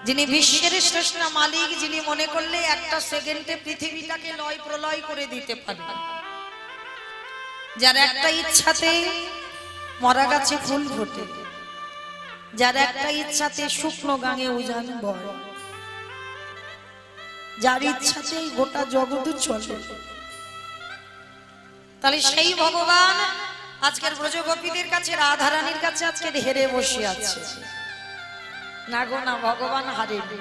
যিনি বিশ্বের শ্রেষ্ঠ মালিক, যিনি মনে করলে একটা সেকেন্ডে পৃথিবীটাকে লয় প্রলয় করে দিতে পারে, যার একটা ইচ্ছাতে মরা গাছে ফুল ফোটে, যার একটা ইচ্ছাতে শুকনো গাঙে উজান বয়, যার ইচ্ছাতেই গোটা জগৎ চলে, তাহলে সেই ভগবান আজকের ব্রজগোপীদের কাছে, রাধারানীর কাছে আজকে হেরে বসে আছে। না গো না, ভগবান হারেনি।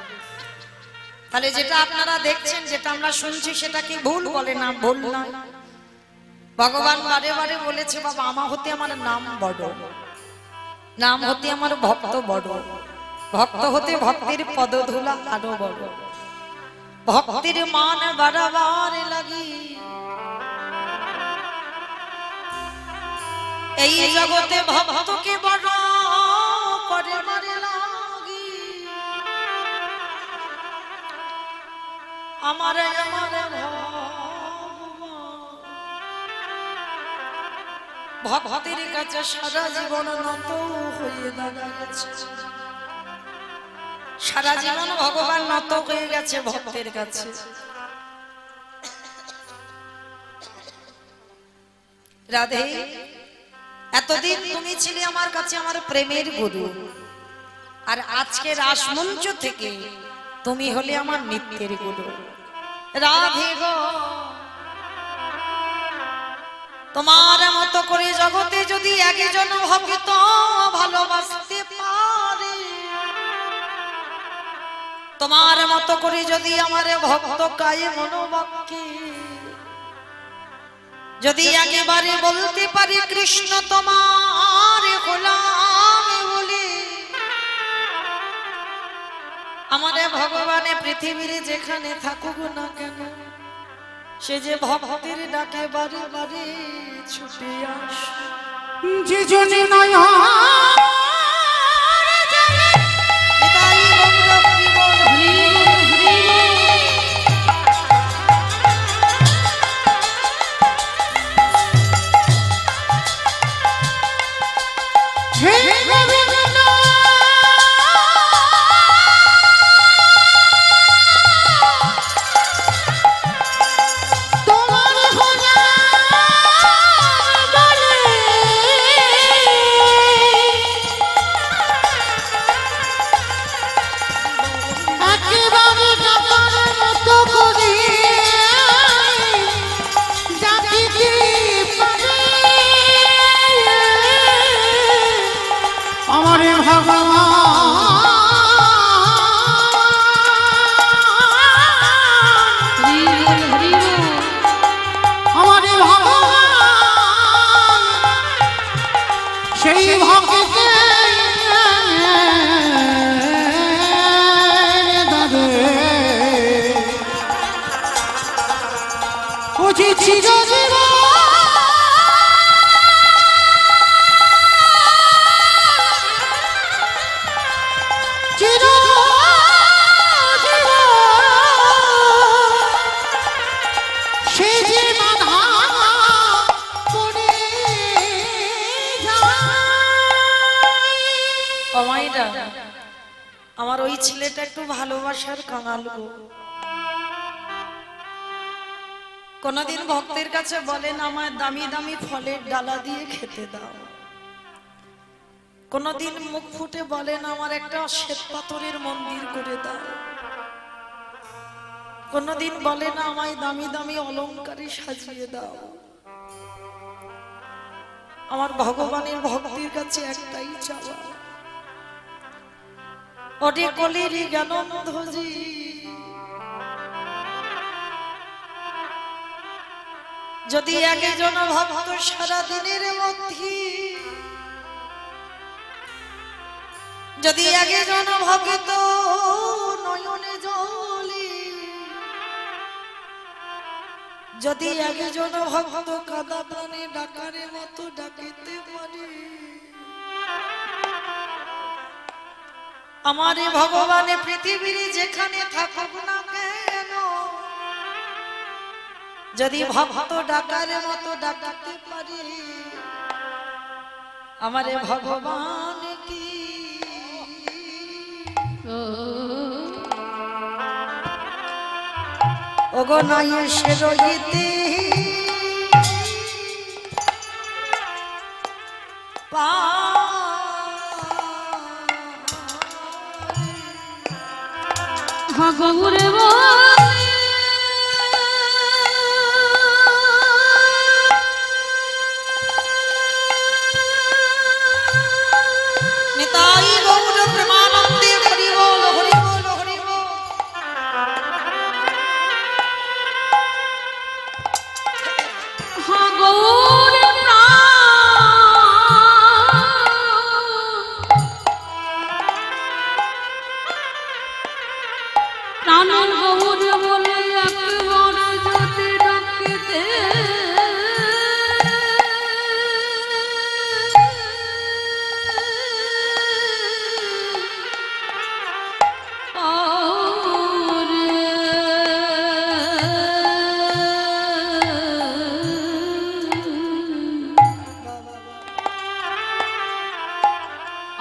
তাহলে যেটা আপনারা দেখছেন, যেটা আমরা শুনছি, সেটা কি ভুল? বলে না, ভুল না। ভগবান বারে বারে বলেছে, বাবা আমা হতে আমার নাম বড়, নাম হতে আমার ভক্ত বড়, ভক্ত হতে ভক্তির পদধূলা আরো বড়, ভক্তির মান বাড়াবার লাগি এই জগতে ভক্তকে বড় করে মারে লাগি। আমার ভক্তের কাছে সারা জীবন নত হয়ে দাঁড়িয়েছে, সারা জীবন ভগবান নত হয়ে গেছে ভক্তের কাছে। রাধে, এতদিন তুমি ছিলে আমার কাছে আমার প্রেমের গুরু, আর আজকে রাসমঞ্চ থেকে তুমি হলে আমার নিত্যের গুরু। রাধে গো, তোমার মতো করে জগতে যদি একজন ভক্ত ভালোবাসতে পারে, তোমার মতো করে যদি আমার ভক্ত কায়ে মনোবাক্যে যদি একেবারে বলতে পারি কৃষ্ণ তোমার গোলাম বলে, আমার ভগবানে পৃথিবীর যেখানে থাকুক না কেন, সে যে ভক্তের ডাকে বারে বারে ছুটে আসে। যে জনে নয় আমার ওই ছেলেটা একটু ভালোবাসার কাঙাল গো। কোনদিন ভক্তের কাছে বলেন আমায় দামি দামি ফলের ডালা দিয়ে খেতে দাও, কোনদিন মুখ ফুটে বলেন আমার একটা শ্বেত পাথরের মন্দির করে দাও, কোনদিন বলেন আমায় দামি দামি অলংকারে সাজিয়ে দাও। আমার ভগবানের ভক্তির কাছে একটাই চাওয়া, ওরে কলির জ্ঞানন্ধজি যদি একজন ভক্ত সারা দিনের মধ্যে, যদি একজন ভক্ত নয়নে জলে, যদি একজন ভক্ত কাদা প্রাণে ডাকারে মতো ডাকিতে পারে, আমার ভগবানে পৃথিবীর যেখানে থাকুক না কেন, যদি ভক্ত ডাকারে মতো ডাকাতে পারে, আমার ভগবান কি ওগো নাই এসে রইতে গৌরে নিতাই গৌর প্রেমানন্দে হরি বল হরি বল হরি বল। গৌরে প্রাণের গৌরে বলে একবার যদি ডাকিতে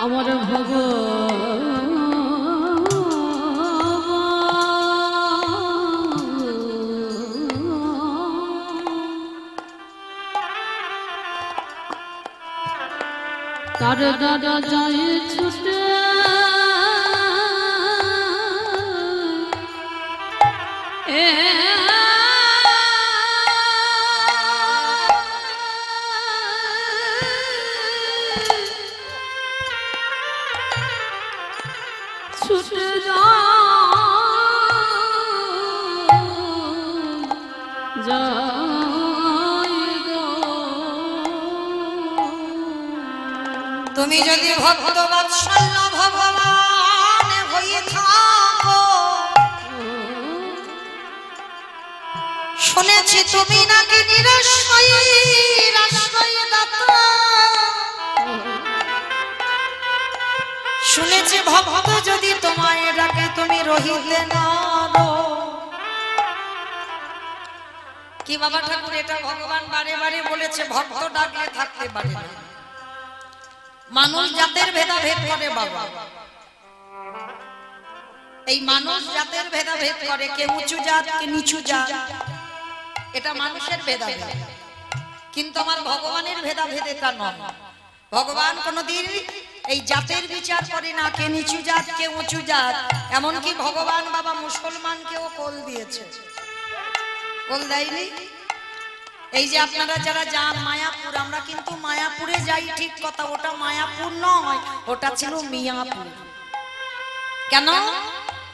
আমার তার দাদা যায় ছুটে ছুটে তুমি যদি ভক্ত বৎসল্য ভগবান হয়ে থাকো, শুনেছি তুমি নাকি নিরাশ্রয়ী দাতা, শুনেছি ভক্ত যদি তোমায় ডাকে তুমি রহিতে না। কি বাবা ঠাকুর, এটা ভগবান বারে বারে বলেছে, ভক্ত ডাকলে থাকতে পারে না। মানুষ জাতের ভেদাভেদ করে বাবা, এই মানুষ জাতের ভেদাভেদ করে, কে উঁচু জাত কে নিচু জাত, এটা মানুষের ভেদাভেদ, কিন্তু আমার ভগবানের ভেদাভেদ এটা নয়। ভগবান কোনদিন এই জাতের বিচার করে না, কে নিচু জাত কে উঁচু জাত। এমনকি ভগবান বাবা মুসলমানকেও কোল দিয়েছে, কোল দেয়নি? এই যে আপনারা যারা যান মায়াপুর, আমরা কিন্তু মায়াপুরে যাই ঠিক কথা, ওটা মায়াপুর নয়, ওটা ছিল মিয়াপুর। কেন?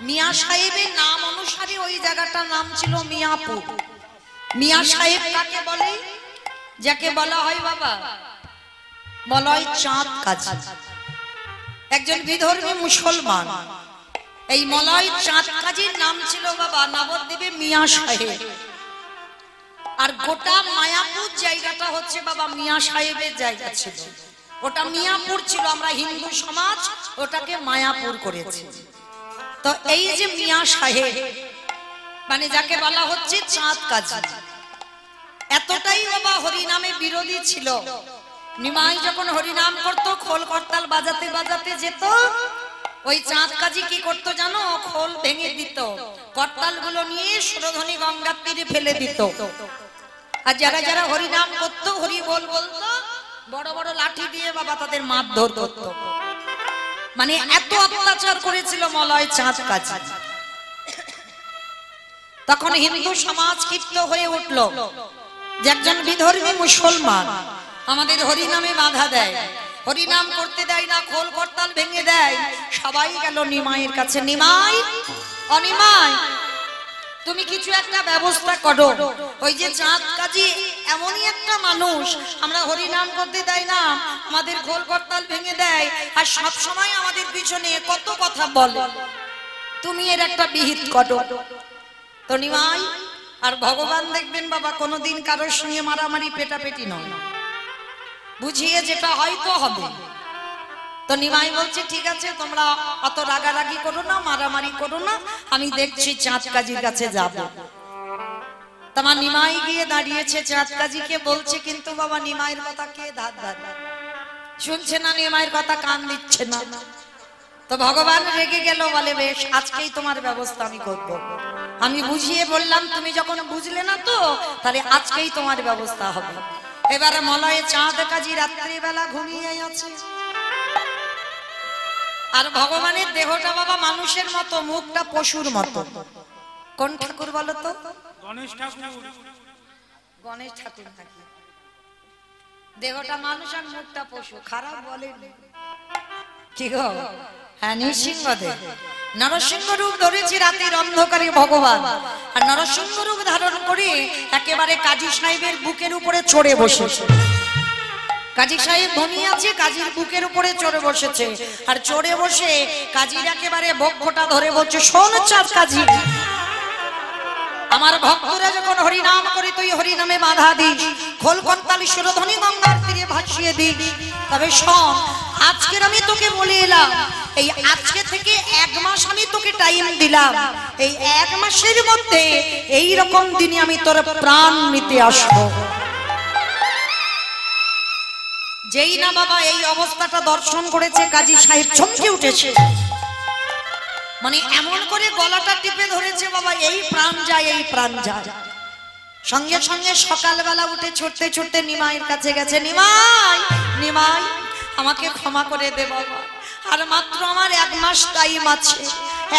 মিয়া সাহেবের নাম অনুসারে ওই জায়গাটার নাম ছিল মিয়াপুর। মিয়া সাহেব কাকে বলে? যাকে বলা হয় বাবা মলয় চাঁদ কাজী, একজন বিধর্মী মুসলমান। এই মলয় চাঁদ কাজীর নাম ছিল বাবা নবদ্বীপে মিয়া সাহেব। আর গোটা মায়াপুর জায়গাটা হচ্ছে বাবা মিয়া সাহেবের জায়গা ছিল, ওটা মিয়াপুর ছিল। আমরা হিন্দু সমাজ ওটাকে মায়াপুর করেছি। তো এই যে মিয়া সাহেব মানে যাকে বলা হচ্ছে চাঁদ কাজী, এতটাই বাবা হরিনামে বিরোধী ছিল। নিমাই যখন হরিনাম করতো, খোল করতাল বাজাতে বাজাতে যেত, ওই চাঁদ কাজী কি করতো জানো? খোল ভেঙে দিত, করতাল গুলো নিয়ে সুরধনী গঙ্গার তীরে ফেলে দিত। আর যারা যারা হরিনাম করতো, হরি বল বলতো, বড় বড় লাঠি দিয়ে বাবা তাদের মারধর করতো। মানে এত অত্যাচার করেছিল মলয় চাঁদ কাজী। তখন হিন্দু সমাজ ক্ষিপ্ত হয়ে উঠলো যে একজন বিধর্মী মুসলমান আমাদের হরিনামে বাধা দেয়, হরিনাম করতে দেয় না, খোল করতাল ভেঙে দেয়। সবাই গেল নিমাইয়ের কাছে, নিমাই অনিমাই তুমি কিছু একটা ব্যবস্থা করো। ওই যে চাঁদ কাজী এমনই একটা মানুষ, আমরা হরিনাম করতে দেয় না, আমাদের খোল করতাল ভেঙে দেয়, আর সব সময় আমাদের পিছনে কত কথা বলে, তুমি এর একটা বিহিত করো। তো নিমাই আর ভগবান দেখবেন বাবা কোনোদিন কারোর সঙ্গে মারামারি পেটাপেটি নয়, বুঝিয়ে যেটা হয়তো হবে। তো নিমাই বলছে ঠিক আছে, তোমরা অত রাগারাগি করো না, মারামারি করো না, আমি দেখছি চাঁদ কাজীর কাছে যাব। তোমার নিমাই গিয়ে দাঁড়িয়েছে, চাঁদ কাজীকে বলছে, কিন্তু বাবা নিমাইয়ের কথা কে ধার ধার শুনছে না, নিমাইয়ের কথা কান দিচ্ছে না। তো ভগবান রেগে গেল, বলে বেশ আজকেই তোমার ব্যবস্থা আমি করব। আমি বুঝিয়ে বললাম, তুমি যখন বুঝলে না তো তাহলে আজকেই তোমার ব্যবস্থা হবে। এবারে মলয়ে চাঁদ কাজী রাত্রিবেলা ঘুমিয়ে আছে, আর ভগবানের দেহটা বাবা মানুষের মতো, মুখটা পশুর মতো। কোন ঠাকুর বলো তো? গণেশ ঠাকুর। গণেশ ঠাকুর নাকি? দেহটা মানুষ আর মুখটা পশু, খারাপ বলেনি কি গো? হ্যাঁ, নৃসিংহদেব নরসিংহ রূপ ধরেছে রাতের অন্ধকারে ভগবান, আর নরসিংহ রূপ ধারণ করে একেবারে কাজী সাহেবের বুকের উপরে চড়ে বসেছে। কাজী সাহেব ধনী আছে, কাজীর বুকের উপরে চড়ে বসেছে, আর চড়ে বসে কাজীর একেবারে বক্ষটা ধরে বলছে, শোন চাঁদ কাজী, আমার ভক্তরা যখন হরিনাম করে তুই হরিনামে বাধা দিস, খোল কন্তালি সুরধ্বনি গঙ্গার তীরে ভাসিয়ে দিস, তবে শোন, আজকের আমি তোকে বলে এলাম, এই আজকে থেকে 1 মাস আমি তোকে টাইম দিলাম, এই 1 মাসের মধ্যে এই রকম দিনে আমি তোর প্রাণ নিতে আসবো। যেই না বাবা এই অবস্থাটা দর্শন করেছে, কাজী সাহেব চমকে উঠেছে, মানে এমন করে গলাটা টিপে ধরেছে বাবা, এই প্রাণ যায়, এই প্রাণ যায়। সঙ্গে সঙ্গে সকালবেলা উঠে ছুটতে ছুটতে নিমাইয়ের কাছে গেছে, নিমাই, নিমাই আমাকে ক্ষমা করে দে বাবা, আর মাত্র আমার 1 মাস টাইম আছে,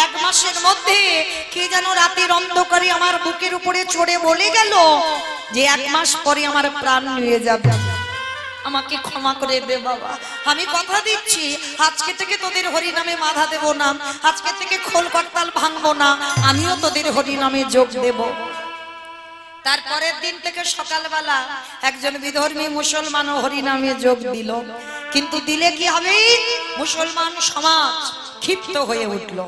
1 মাসের মধ্যে কে যেন রাতের অন্ধকারে আমার বুকের উপরে চড়ে বলে গেল যে 1 মাস পরে আমার প্রাণ নিয়ে যাবে, আমাকে ক্ষমা করে দে বাবা। আমি কথা দিচ্ছি আজকে থেকে তোদের হরিনামে বাধা দেব না, আজকে থেকে খোল করতাল ভাঙবো না, আমিও তোদের হরিনামে যোগ দেব। তারপরের দিন থেকে সকালবেলা একজন বিধর্মী মুসলমানও হরিনামে যোগ দিল, কিন্তু দিলে কি হবে, মুসলমান সমাজ ক্ষিপ্ত হয়ে উঠল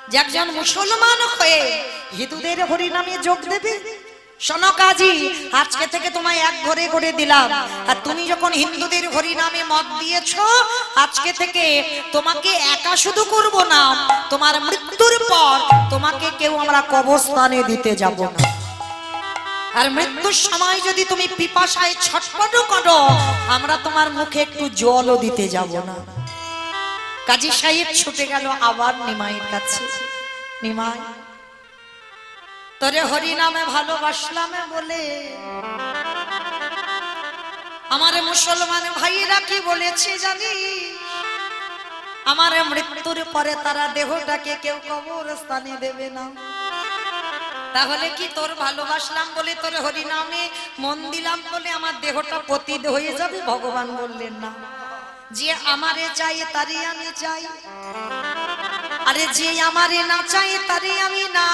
যে একজন মুসলমান হয়ে হিন্দুদের হরিনামে যোগ দেবে। শোনো কাজী, আজকে থেকে তোমায় 1 ঘরে করে দিলাম, আর তুমি যখন হিন্দুদের হরিনামে মত দিয়েছো, আজকে থেকে তোমাকে একা শুধু করব না, তোমার মৃত্যুর পর তোমাকে কেউ আমরা কবরস্থানে দিতে যাব না, আর মৃত্যুর সময় যদি তুমি পিপাসায় ছটফট করো, আমরা তোমার মুখে একটু জলও দিতে যাব না। কাজী সাহেব ছুটে গেল আবার নিমাইয়ের কাছে, নিমাই তোরে হরিনামে ভালোবাসলাম বলে আমার মুসলমান ভাইরা কি বলেছে জানি, আমার মৃত্যুর পরে তারা দেহটাকে কেউ কবরস্থানে দেবে না। তাহলে কি তোর ভালোবাসলাম বলে, তোর হরিনামে মন দিলাম বলে আমার দেহটা পতিত হয়ে যাবে? ভগবান বললেন না, যে আমারে চাই তারই আমি চাই, আরে যে আমারে না চাই তারই আমি না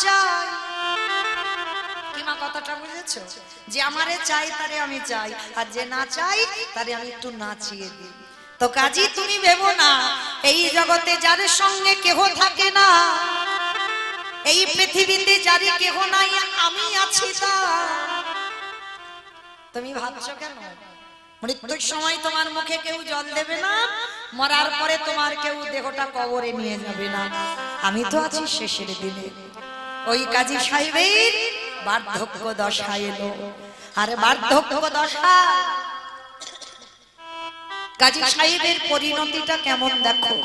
চাই। কি মা কথাটা বুঝেছো? যে আমারে চাই তারে আমি চাই, আর যে না চাই তারে আমি একটু নাচিয়ে দিই। তো কাজী তুমি ভেবো না, এই জগতে যার সঙ্গে কেহ থাকে না, এই পৃথিবীতে যারে কেহ নাই, আমি আছি তা। তুমি ভাবছো কেন? মৃত্যুর সময় তোমার মুখে কেউ জল দেবে না, মরার পরে তোমার কেউ দেহটা কবরে নিয়ে যাবে না, আমি তো আছি শেষের দিনে। ওই কাজী সাহেবের বার্ধক্য দশা এলো, আর বার্ধক্য দশা কাজী সাহেবের পরিণতিটা কেমন দেখো।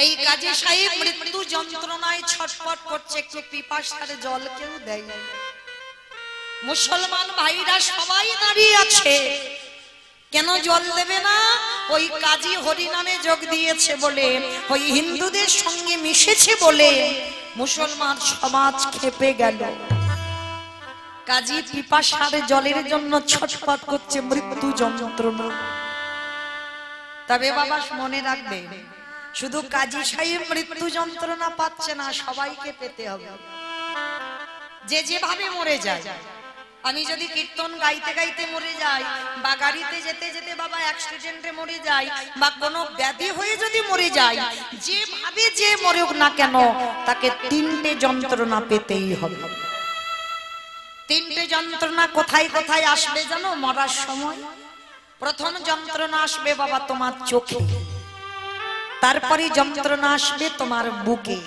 এই কাজী সাহেব মৃত্যু যন্ত্রণায় ছটফট করছে, একটু পিপাসার জল কেউ দেয়। মুসলমান ভাইরা সবাই দাঁড়িয়ে আছে, কেন জল দেবে না? ওই কাজী হরিনামে যোগ দিয়েছে বলে, ওই হিন্দুদের সঙ্গে মিশেছে বলে মুসলমান সমাজ খেপে গেল। কাজী পিপাসার জলের জন্য ছটফট করছে, মৃত্যু যন্ত্রণা। তবে বাবা মনে রাখবে, শুধু কাজী সাহেব মৃত্যু যন্ত্রণা পাচ্ছে না, সবাইকে পেতে হবে। যে যেভাবে মরে যায়, আমি যদি কীর্তন গাইতে গাইতে মরে যাই, বা গাড়িতে যেতে যেতে বাবা অ্যাক্সিডেন্টে মরে যাই, বা কোনো ব্যাধি হয়ে যদি মরে যাই, যেভাবে যে মরুক না কেন, তাকে 3টে যন্ত্রণা পেতেই হবে। 3টে যন্ত্রণা কোথায় কোথায় আসবে জানো? মরার সময় প্রথম যন্ত্রণা আসবে বাবা তোমার চোখে, তারপরে যন্ত্রণা আসবে তোমার বুকে,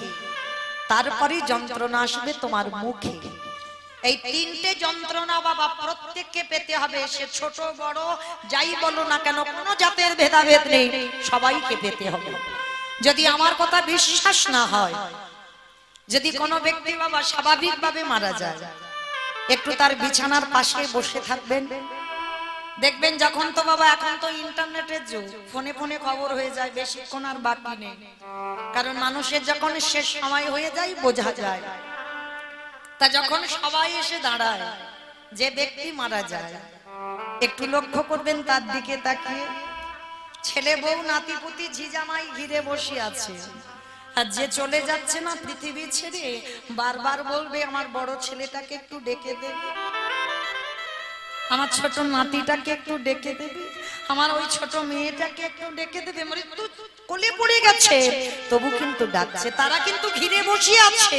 তারপরে যন্ত্রণা আসবে তোমার মুখে। এই তিনটে যন্ত্রণা বাবা প্রত্যেককে পেতে হবে, সে ছোট বড় যাই বলো না কেন, কোনো জাতের ভেদাভেদ নেই, সবাইকে পেতে হবে। যদি আমার কথা বিশ্বাস না হয়, যদি কোনো ব্যক্তি বাবা স্বাভাবিকভাবে মারা যায়, একটু তার বিছানার পাশে বসে থাকবেন, দেখবেন যখন তো বাবা এখন তো ইন্টারনেটের যুগ, ফোনে ফোনে খবর হয়ে যায়, বেশিক্ষণ আর বাকি নেই, কারণ মানুষের যখন শেষ সময় হয়ে যায় বোঝা যায়। তা যখন সবাই এসে দাঁড়ায়, যে ব্যক্তি মারা যায় একটু লক্ষ্য করবেন তার দিকে তাকিয়ে, ছেলে বউ নাতিপুতি ঝিজামাই ঘিরে বসে আছে, আর যে চলে যাচ্ছে না পৃথিবী ছেড়ে, বারবার বলবে আমার বড় ছেলেটাকে একটু ডেকে দেবে, আমার ছোট নাতিটাকে একটু ডেকে দেবে, আমার ওই ছোট মেয়েটাকে একটু ডেকে দেবে। মৃত্যু কোলে পড়ে গেছে, তবু কিন্তু ডাকছে। তারা কিন্তু ঘিরে বসে আছে,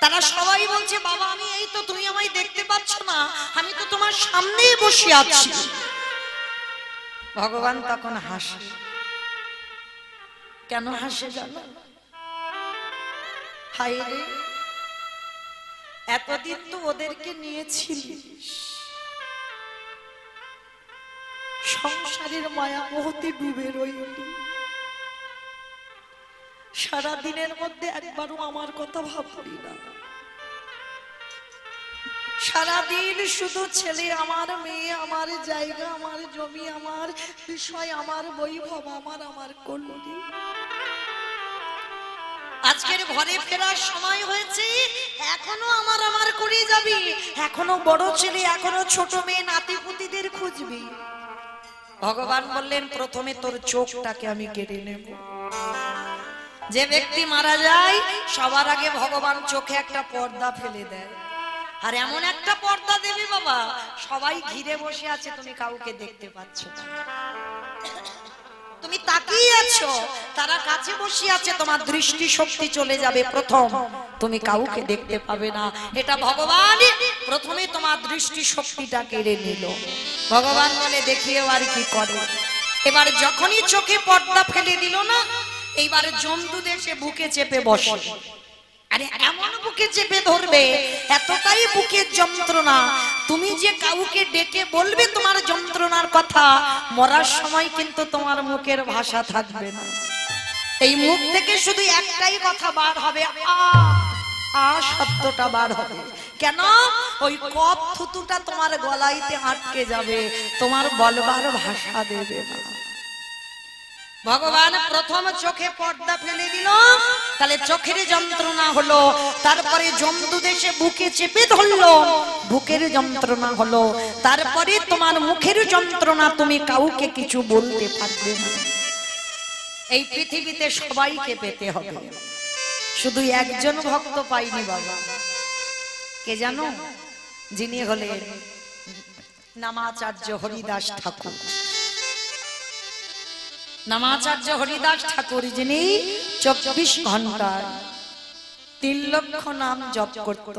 তারা সবাই বলছে বাবা আমি এই তো, তুমি আমায় দেখতে পাচ্ছ না, আমি তো তোমার সামনেই বসে আছি। ভগবান তখন হাসে। কেন হাসে জানো? হায় রে, এতদিন তো ওদেরকে নিয়েছিলিস, সংসারের মায়া মোহতে ডুবে রইলি, সারা দিনের মধ্যে একবারও আমার কথা ভাবলি না, সারাদিন শুধু ছেলে আমার, মেয়ে আমার, জায়গা আমার, জমি আমার, বিষয় আমার, বৈভব আমার, আমার করলি। আজকের ঘরে ফেরার সময় হয়েছে, এখনো আমার আমার করে যাবি, এখনো বড় ছেলে, এখনো ছোট মেয়ে নাতিপুতিদের খুঁজবি। ভগবান বললেন প্রথমে তোর চোখটাকে আমি কেড়ে নেব। যে ব্যক্তি মারা যায় সবার আগে ভগবান চোখে একটা পর্দা ফেলে দেয়, আর এমন একটা পর্দা দেবে বাবা, সবাই ঘিরে বসে আছে, তুমি কাউকে দেখতে পাচ্ছ না, তুমি তাকিয়ে আছো, তারা কাছে বসে আছে, তোমার দৃষ্টি শক্তি চলে যাবে, প্রথম তুমি কাউকে দেখতে পাবে না। এটা ভগবান প্রথমে তোমার দৃষ্টি শক্তিটা কেড়ে নিল। ভগবান বলে দেখিও আর কি করে। এবার যখনই চোখে পর্দা ফেলে দিল না, এইবার জন্তু দেশে বুকে চেপে বসে, আরে এমন বুকে চেপে ধরবে, এতটাই বুকের যন্ত্রণা, তুমি যে কাউকে ডেকে বলবে তোমার যন্ত্রণার কথা, মরার সময় কিন্তু তোমার মুখের ভাষা থাকবে না, এই মুখ থেকে শুধু একটাই কথা বার হবে, আ শব্দটা বার হবে। কেন? ওই কপ থুতুটা তোমার গলাইতে আটকে যাবে, তোমার বলবার ভাষা দেবে না। ভগবান প্রথম চোখে পর্দা ফেলে দিল, তাহলে চোখের যন্ত্রণা হলো, তারপরে জন্তু দেশে বুকে চেপে ধরলো, বুকের যন্ত্রণা হলো, তারপরে তোমার মুখের যন্ত্রণা, তুমি কাউকে কিছু বলতে পারবে না। এই পৃথিবীতে সবাইকে পেতে হবে, শুধু একজন ভক্ত পাইনি বাবা, কে জানো? যিনি হলেন নামাচার্য হরিদাস ঠাকুর। নামাচার্য হরিদাস ঠাকুর যিনি 24 ঘন্টায় 3 লক্ষ নাম জপ করত,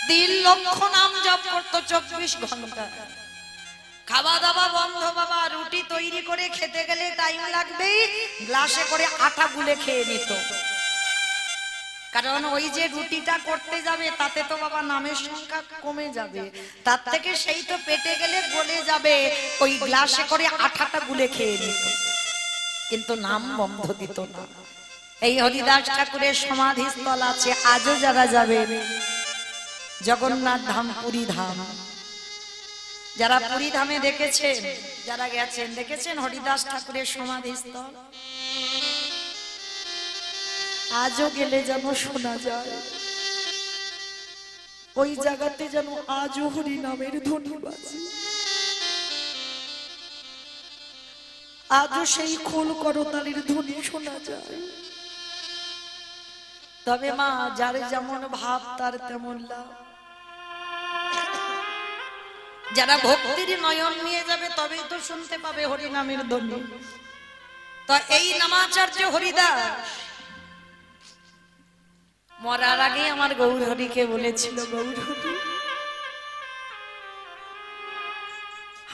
3 লক্ষ নাম জপ করত 24 ঘন্টা। খাওয়া দাওয়া বন্ধ বাবা, রুটি তৈরি করে খেতে গেলে টাইম লাগবে, গ্লাসে করে আটা গুলে খেয়ে নিত, কারণ ওই যে রুটিটা করতে যাবে তাতে তো বাবা নামের সংখ্যা কমে যাবে, তার থেকে সেই তো পেটে গেলে গলে যাবে, ওই গ্লাসে করে আটাটা গুলে খেয়ে নিত, কিন্তু নাম বন্ধ দিত না। এই হরিদাস ঠাকুরের সমাধিস্থল আছে, আজও যারা যাবে, জগন্নাথ ধাম, পুরী ধাম, যারা পুরী ধামে দেখেছেন, যারা গেছেন দেখেছেন হরিদাস ঠাকুরের সমাধিস্থল, আজও গেলে যেন শোনা যায়, ওই জায়গাতে যেন আজও হরি নামের ধ্বনি বাজে, আজও সেই খোল করতালির ধ্বনি শোনা যায়। তবে মা, যার যেমন ভাব তার তেমন লাভ, যারা ভক্তির নয়ন নিয়ে যাবে তবেই তো শুনতে পাবে হরি নামের ধ্বনি। তো এই নামাচার্য হরিদাস মরার আগে আমার গৌর হরিকে বলেছিল, গৌর হরি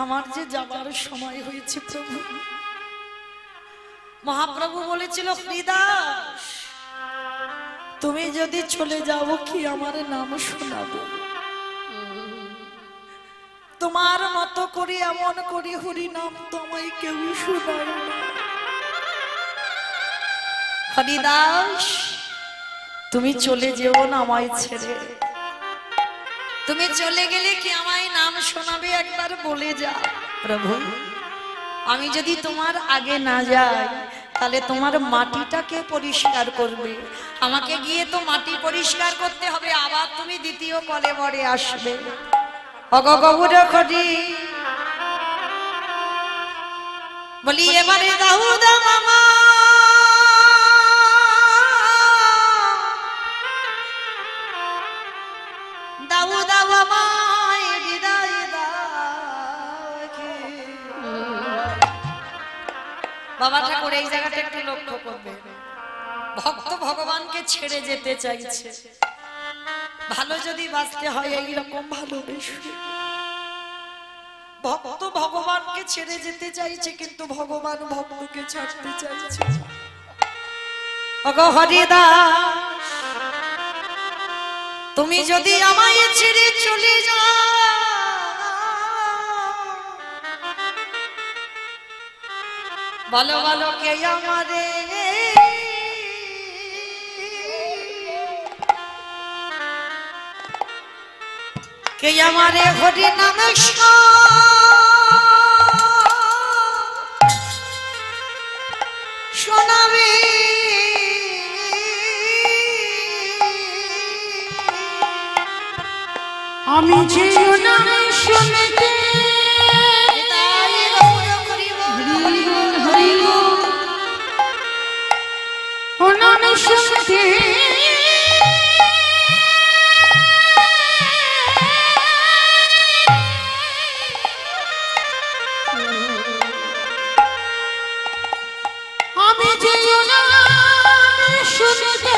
আমার যে যাবার সময় হয়েছে প্রভু। মহাপ্রভু বলেছিল, হরিদাস তুমি যদি চলে যাও কি আমার নাম শোনাবে? তোমার মতো করে এমন করে হরি নাম তোমায় কেউ শোনায় না। হরিদাস, তুমি চলে যেও না আমায় ছেড়ে। তুমি চলে গেলে কি আমায় নাম শোনাবে? একবার বলে যা প্রভু, আমি যদি তোমার আগে না যাই তাহলে তোমার মাটিটাকে পরিষ্কার করবে, আমাকে গিয়ে তো মাটি পরিষ্কার করতে হবে, আবার তুমি দ্বিতীয় কলেবরে আসবে। অগগৌর খড়ি বলি এবারে দাউদা মামা, দাউদা মামায় বিদায় দাও। বাবা ঠাকুর এই জায়গাটা একটু লক্ষ্য করবে, ভক্ত ভগবানকে ছেড়ে যেতে চাইছে। ভালো যদি বাঁচতে হয় এইরকম ভালোবেসে। ভক্ত ভগবানকে ছেড়ে যেতে চাইছে, কিন্তু ভগবান ভক্তকে ছাড়তে চাইছে। হরিদাস, তুমি যদি আমায় ছেড়ে চলে যাও, বলো বলো কে আমারে কে আমারে হরি নাম শোনাবে? আমি যে নাম শুনতে শুনতে আমি যে শুনতে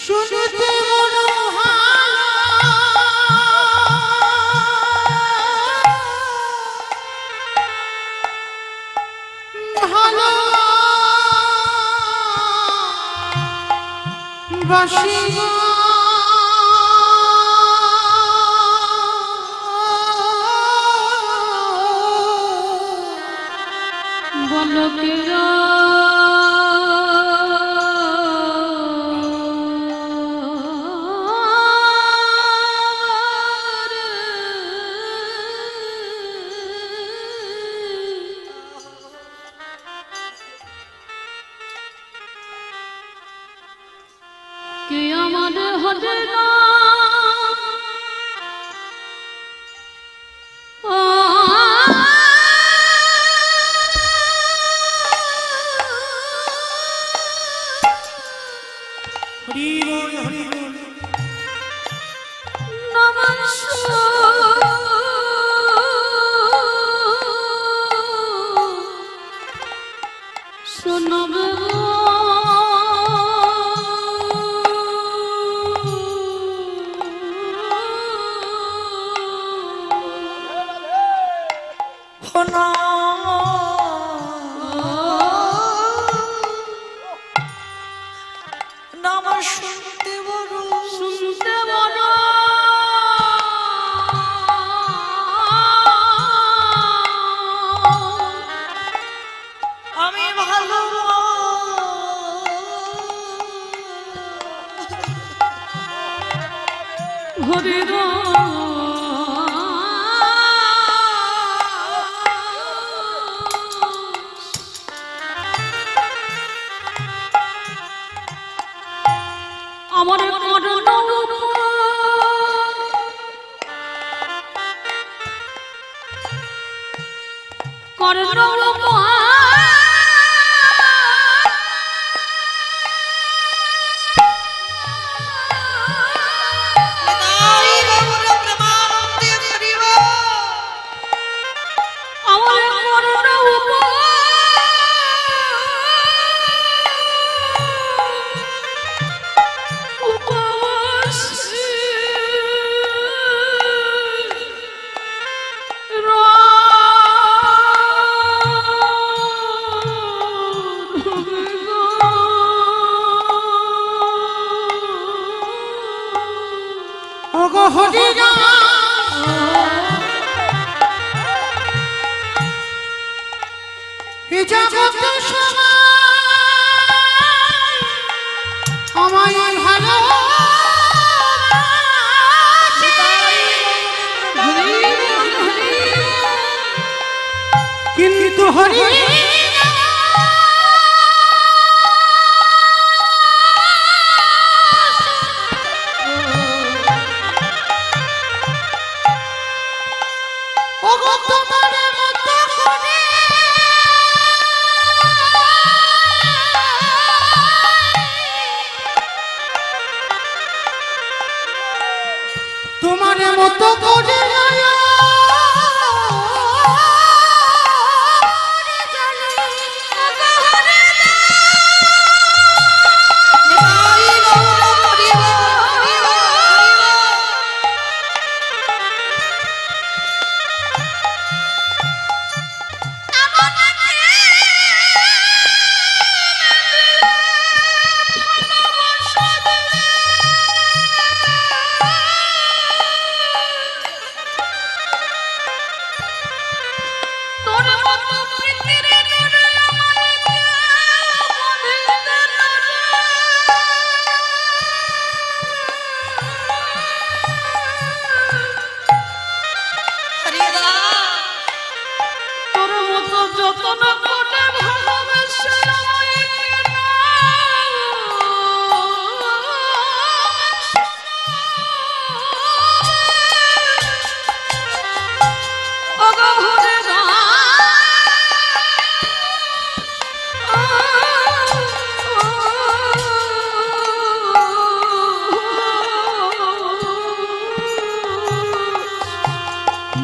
শুনতে বাসিগো বলকেরা কে আমার হতে না শোনবে নাম শুনতে বড় শুনতে বড় আমি ভালো হরে আমার করণ রা ওগো হরি এই জগৎ সবাই আমায় ভালো কিন্তু হরি তোমার মতো করে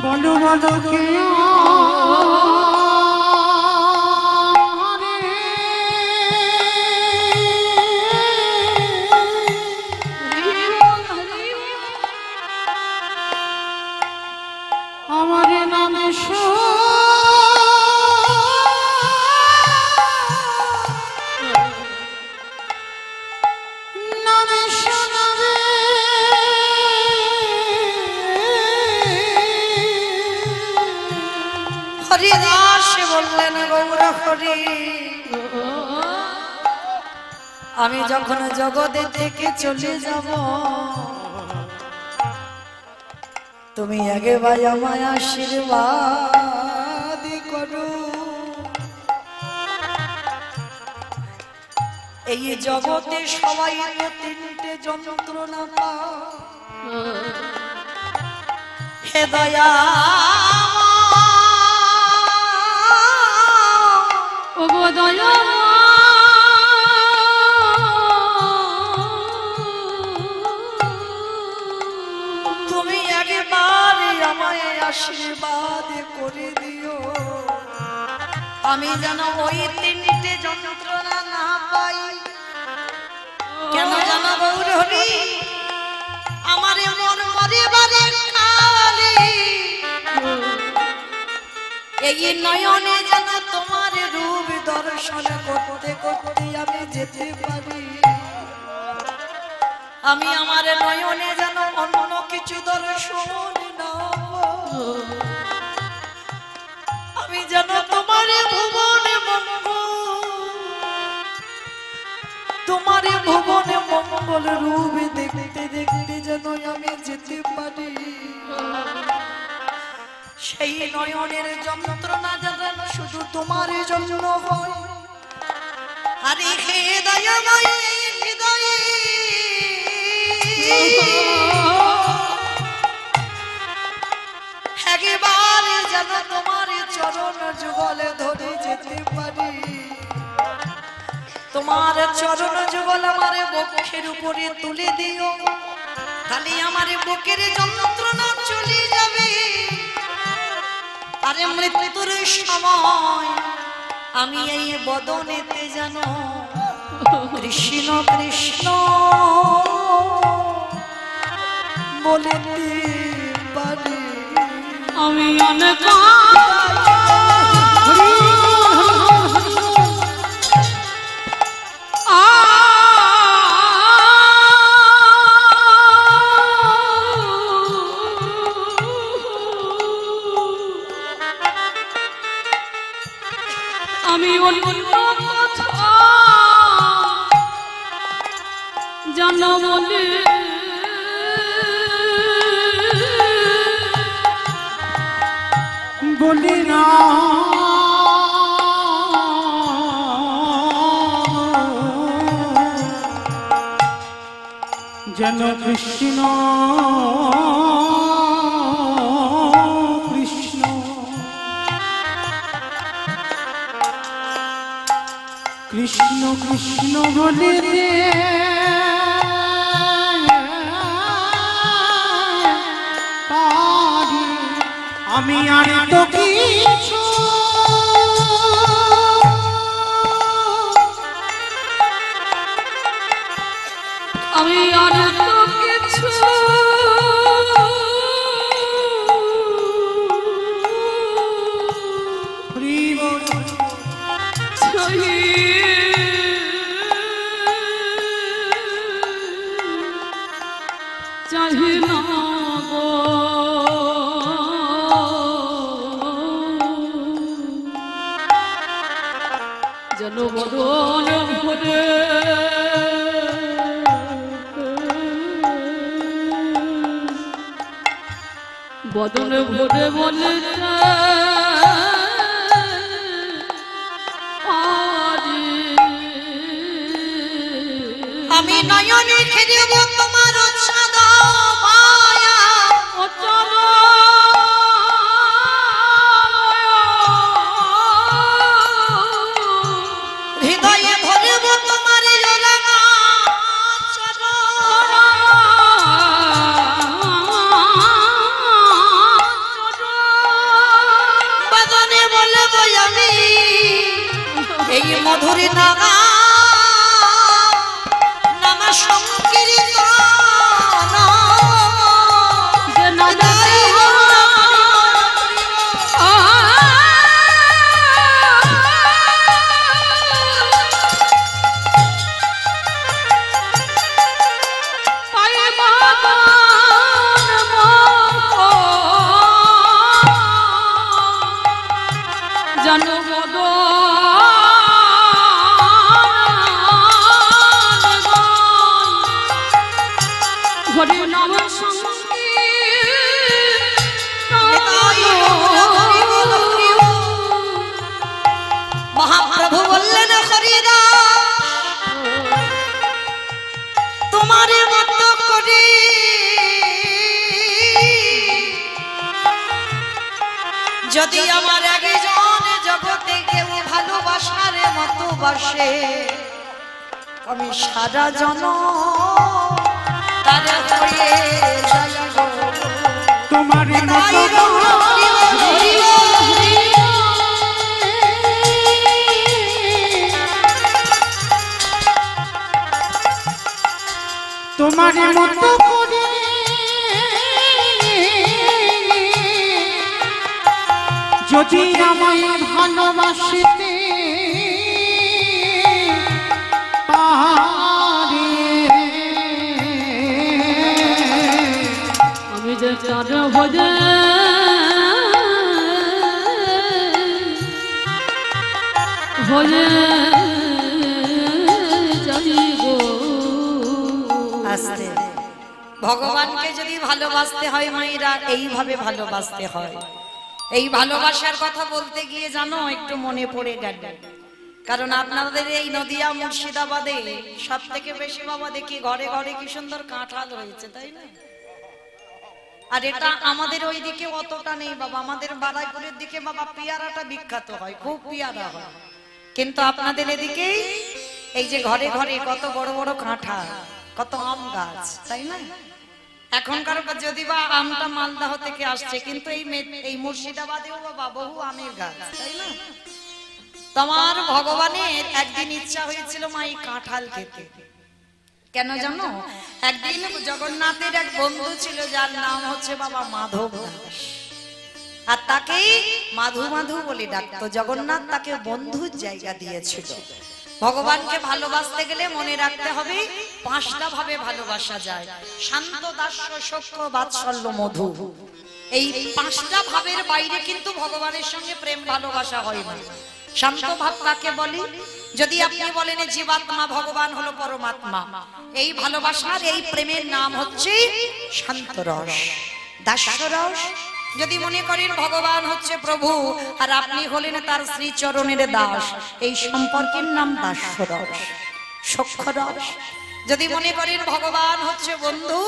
বলো বলো কে আমার নামে নামে শোনাবে হরিদাস বললেন গৌর হরি আমি যখন জগতে থেকে চলে যাব তুমি আগে ভাই আমায় আশীর্বাদ করো এই জগতে সবাই তো তিনটে যন্ত্রণা পায় হে দয়া ওগো দয়া তুমি একবার আমায় আশীর্বাদ করে দিও আমি যেন ওই তিনটে যন্ত্রণা না পাই কেন জানা গৌর হরি আমার মন মরে বারে কালে এই নয়নে যেন তোমার রূপ দর্শন করতে করতে আমি যেতে পারি আমি আমার নয়নে যেন অন্য কিছু দর্শন না আমি যেন তোমার ভুবনে তোমার ভুবনে মঙ্গল রূপ দেখতে দেখতে যেন আমি যেতে পারি সেই নয়নের যন্ত্রণা যেন শুধু তোমার জন্য হয় আরে হৃদয়ময় হৃদয়ে একবার যেন তোমার চরণ যুগলে ধরে যেতে পারি তোমার চরণ যুগল আমার বক্ষের উপরে তুলে দিও তাহলে আমার বুকের যন্ত্রণা চলে যাবে আরে মৃত্যুর সময় আমি এই বদনেতে জানো কৃষ্ণ কৃষ্ণ বলতে পারি আমি অনেক যেন কৃষ্ণ কৃষ্ণ কৃষ্ণ কৃষ্ণ বলে পারি আমি আর তো কিছু আমি আর তো কিছু চাই চাহি না গো যেন বদন ভরে বদন ভরে বলে আমি নয়নে খেলব তোমার সাদা মায়া হৃদয়ে ধরব তোমার রাঙা বাদনে বলব আমি এই মধুরী নাগা মহাপ্রভু বললেন হরিদাস তোমার মতো করে যদি আমার একজন জগতে কেউ ভালোবাসার মতো বাসে আমি সারা জনম তার হয়ে যাইব তোমার মতো তোমার মতো করে যদি আমায় ভালোবাসতে পারে আমি যে চার ভজে ভজে যাইব আস্তে ভগবানকে যদি ভালোবাসতে হয় মায়েরা এইভাবে ভালোবাসতে হয়। এই ভালোবাসার কথা বলতে গিয়ে জানো একটু মনে পড়ে গেল, কারণ আপনাদের এই নদিয়া মুর্শিদাবাদে সব থেকে বেশি বাবা দেখি ঘরে ঘরে কি সুন্দর কাঁঠাল রয়েছে, তাই না? আর এটা আমাদের ওই দিকে অতটা নেই বাবা, আমাদের বারাইপুরের দিকে বাবা পেয়ারাটা বিখ্যাত হয়, খুব পেয়ারা হয়, কিন্তু আপনাদের এদিকে এই যে ঘরে ঘরে কত বড় বড় কাঁঠাল, কত আম গাছ, তাই না? এখনকার যদি বা আমটা মালদাহ থেকে আসছে, কিন্তু এই মুর্শিদাবাদেও বাবা বহু আমের গাছ, তাই না? তোমার ভগবানের একদিন ইচ্ছা হয়েছিল মা এই কাঁঠাল খেতে। কেন জানো? একদিন জগন্নাথের এক বন্ধু ছিল যার নাম হচ্ছে বাবা মাধব দাস, আর তাকেই মাধু মাধু বলে ডাকতো। জগন্নাথ তাকে বন্ধুর জায়গা দিয়েছিল। ভগবানকে ভালোবাসতে গেলে মনে রাখতে হবে পাঁচটা ভাবে ভালোবাসা যায়: শান্ত, দাস্য, সখ্য, বাৎসল্য, মধু। এই পাঁচটা ভাবের বাইরে কিন্তু ভগবানের সঙ্গে প্রেম ভালোবাসা হয় না। শান্ত ভাব কাকে বলে? যদি আপনি বলেন জীবাত্মা, ভগবান হলো পরমাত্মা, এই ভালোবাসার এই প্রেমের নাম হচ্ছে শান্ত রস। দাস্য রস, যদি মনে করেন ভগবান হচ্ছে প্রভু আর আপনি হলেন তার শ্রী চরণের দাস, এই সম্পর্কের নাম দাস্য রস। সখ্য রস, যদি মনে করেন ভগবান হচ্ছে বন্ধু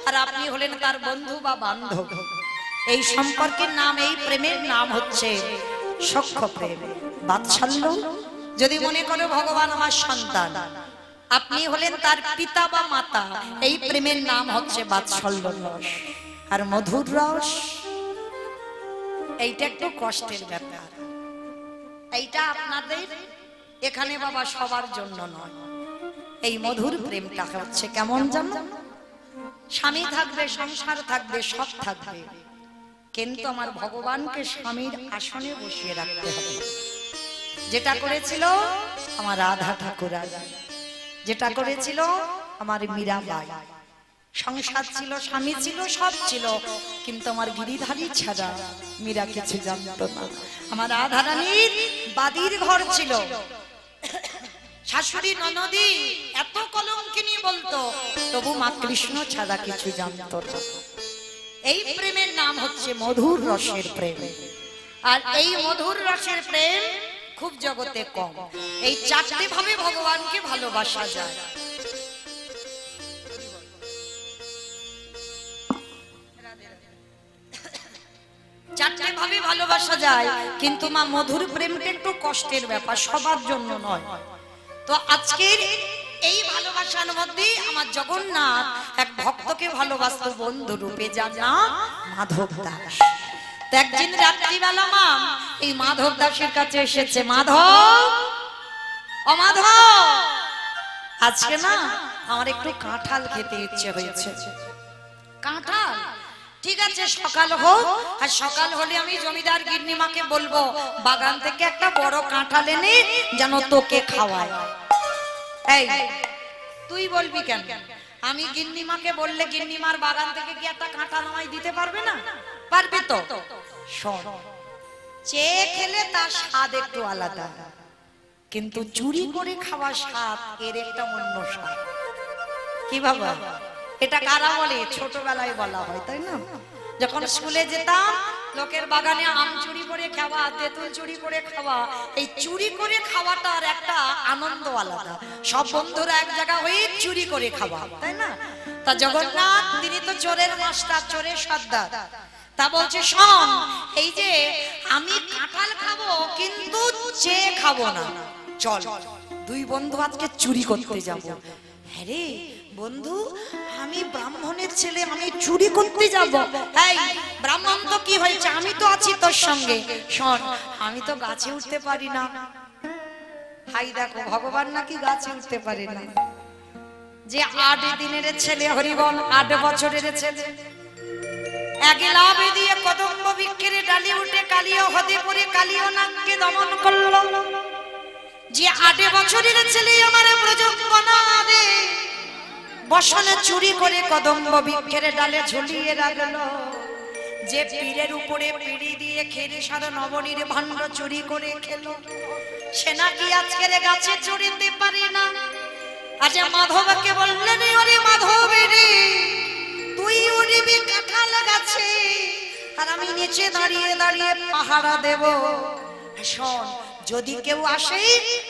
আর আপনি হলেন তার বন্ধু বা বান্ধব, এই সম্পর্কের নাম, এই প্রেমের নাম হচ্ছে সখ্য প্রেম, বাৎসল্য। যদি মনে করো ভগবান আমার সন্তান, আপনি হলেন তার পিতা বা মাতা, এই প্রেমের নাম হচ্ছে বাৎসল্য রস আর মধুর রস। এইটা একটু কষ্টের ব্যাপার, এইটা আপনাদের এখানে বাবা সবার জন্য নয়। এই মধুর প্রেমটা হচ্ছে কেমন জানো, স্বামী থাকবে, সংসার থাকবে, সব থাকবে, কিন্তু আমার ভগবানকে স্বামীর আসনে বসিয়ে রাখতে হবে। যেটা করেছিল আমার রাধা ঠাকুর, যেটা করেছিল আমার মীরাবাই। সংসার ছিল, স্বামী ছিল, সব ছিল, কিন্তু আমার গিরিধারী ছাড়া মীরা কিছু জানতো না। আমার রাধা রানীর বাদির ঘর ছিল, শাশুড়ি ননদি এত কলঙ্কিনী বলতো, তবু মা কৃষ্ণ ছাড়া কিছু জানতো না। এই প্রেমের নাম হচ্ছে মধুর রসের প্রেম। আর এই মধুর রসের প্রেম খুব জগতে কম। এই চারটে ভাবে ভগবানকে ভালোবাসা যায়। চারটে ভাবে ভালোবাসা যায়, কিন্তু মা মধুর প্রেমটা একটু কষ্টের ব্যাপার, সবার জন্য নয়। তো আজকের এই ভালোবাসার মধ্যে আমার জগন্নাথ এক ভক্তকে ভালোবাসত বন্ধু রূপে, যার নাম মাধব দাস। তো একদিন রাত্রিবেলা মা এই মাধব দাসের কাছে এসেছে, মাধব, ও মাধব, আজকে না আমার একটু কাঁঠাল খেতে ইচ্ছে হয়েছে। কাঁঠাল? ঠিক আছে, সকাল হোক, আর সকাল হলে আমি জমিদার গিন্নিমাকে বলবো বাগান থেকে একটা বড় কাঁঠাল এনে যেন তোকে খাওয়ায়। এই তুই বলবি কেন? আমি গিন্নিমাকে বললে গিন্নিমার বাগান থেকে কি একটা কাঁঠাল আমায় দিতে পারবে না? পারবে তো। শোন, চেয়ে খেলে তার স্বাদ একটু আলাদা, কিন্তু চুরি করে খাওয়া স্বাদ এর একটা অন্য স্বাদ। কি বাবা, এটা কারা বলে? ছোটবেলায় বলা হয়, তাই না? যখন স্কুলে যেতাম, লোকের বাগানে আম চুরি করে খাওয়া, তেঁতুল চুরি করে খাওয়া, এই চুরি করে খাওয়াটার একটা আনন্দ আলাদা। সব বন্ধুরা এক জায়গা হয়ে চুরি করে খাওয়া, তাই না? তা জগন্নাথ তিনি তো চোরের মাস্টার, চোরের সর্দার। তা বলছে, শোন, এই যে আমি কাঁঠাল খাবো কিন্তু চেয়ে খাবো না, চল দুই বন্ধু আজকে চুরি করতে যাবো। হ্যাঁ রে বন্ধু, আমি ব্রাহ্মণের ছেলে, আমি চুরি করতে যাব? এই ব্রাহ্মণ তো কি হয়েছে, আমি তো আছি তোর সঙ্গে। শোন, আমি তো গাছে উঠতে পারি না। হাই দেখো, ভগবান নাকি গাছে উঠতে পারে না। যে 8 দিনের ছেলে, হরিবল 8 বছরের ছেলে, এক লাভে দিয়ে কদম্ব বৃক্ষের ডালি উঠে কালিও হতে পড়ে কালিও নাগকে দমন করলো। যে 8 বছরের ছেলে আমার ব্রজঙ্গনা রে, বসনে চুরি করে কদম্ব বৃক্ষের ডালে ঝুলিয়ে রাখলো। যে পীরের উপরে পিড়ি দিয়ে খেলে সারা নবনীর ভাণ্ড চুরি করে খেলো, সে নাকি আজকের গাছে চড়িতে পারে না। আজ মাধবকে বললেন, ওরে মাধব রে, তুই উড়বি কাঁঠাল গাছে, আর আমি নিচে দাঁড়িয়ে দাঁড়িয়ে পাহারা দেব। শোন, যদি কেউ আসে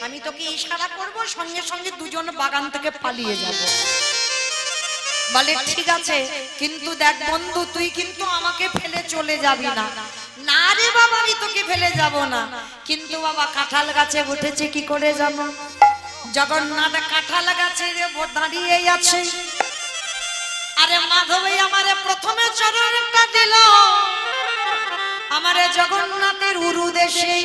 আমি তোকে ইশারা করব, সঙ্গে সঙ্গে দুজন বাগান থেকে পালিয়ে যাব। বলে ঠিক আছে, কিন্তু দেখ বন্ধু, তুই কিন্তু আমাকে ফেলে চলে যাবি না। না রে বাবা, আমি তোকে ফেলে যাব না। কিন্তু বাবা কাঁঠাল গাছে উঠেছে কি করে জানো? জগন্নাথ কাঁঠাল গাছে দাঁড়িয়ে আছে। আরে মাধবী আমারে প্রথমে চরণটা দিল আমারে জগন্নাথের উরুদেশে,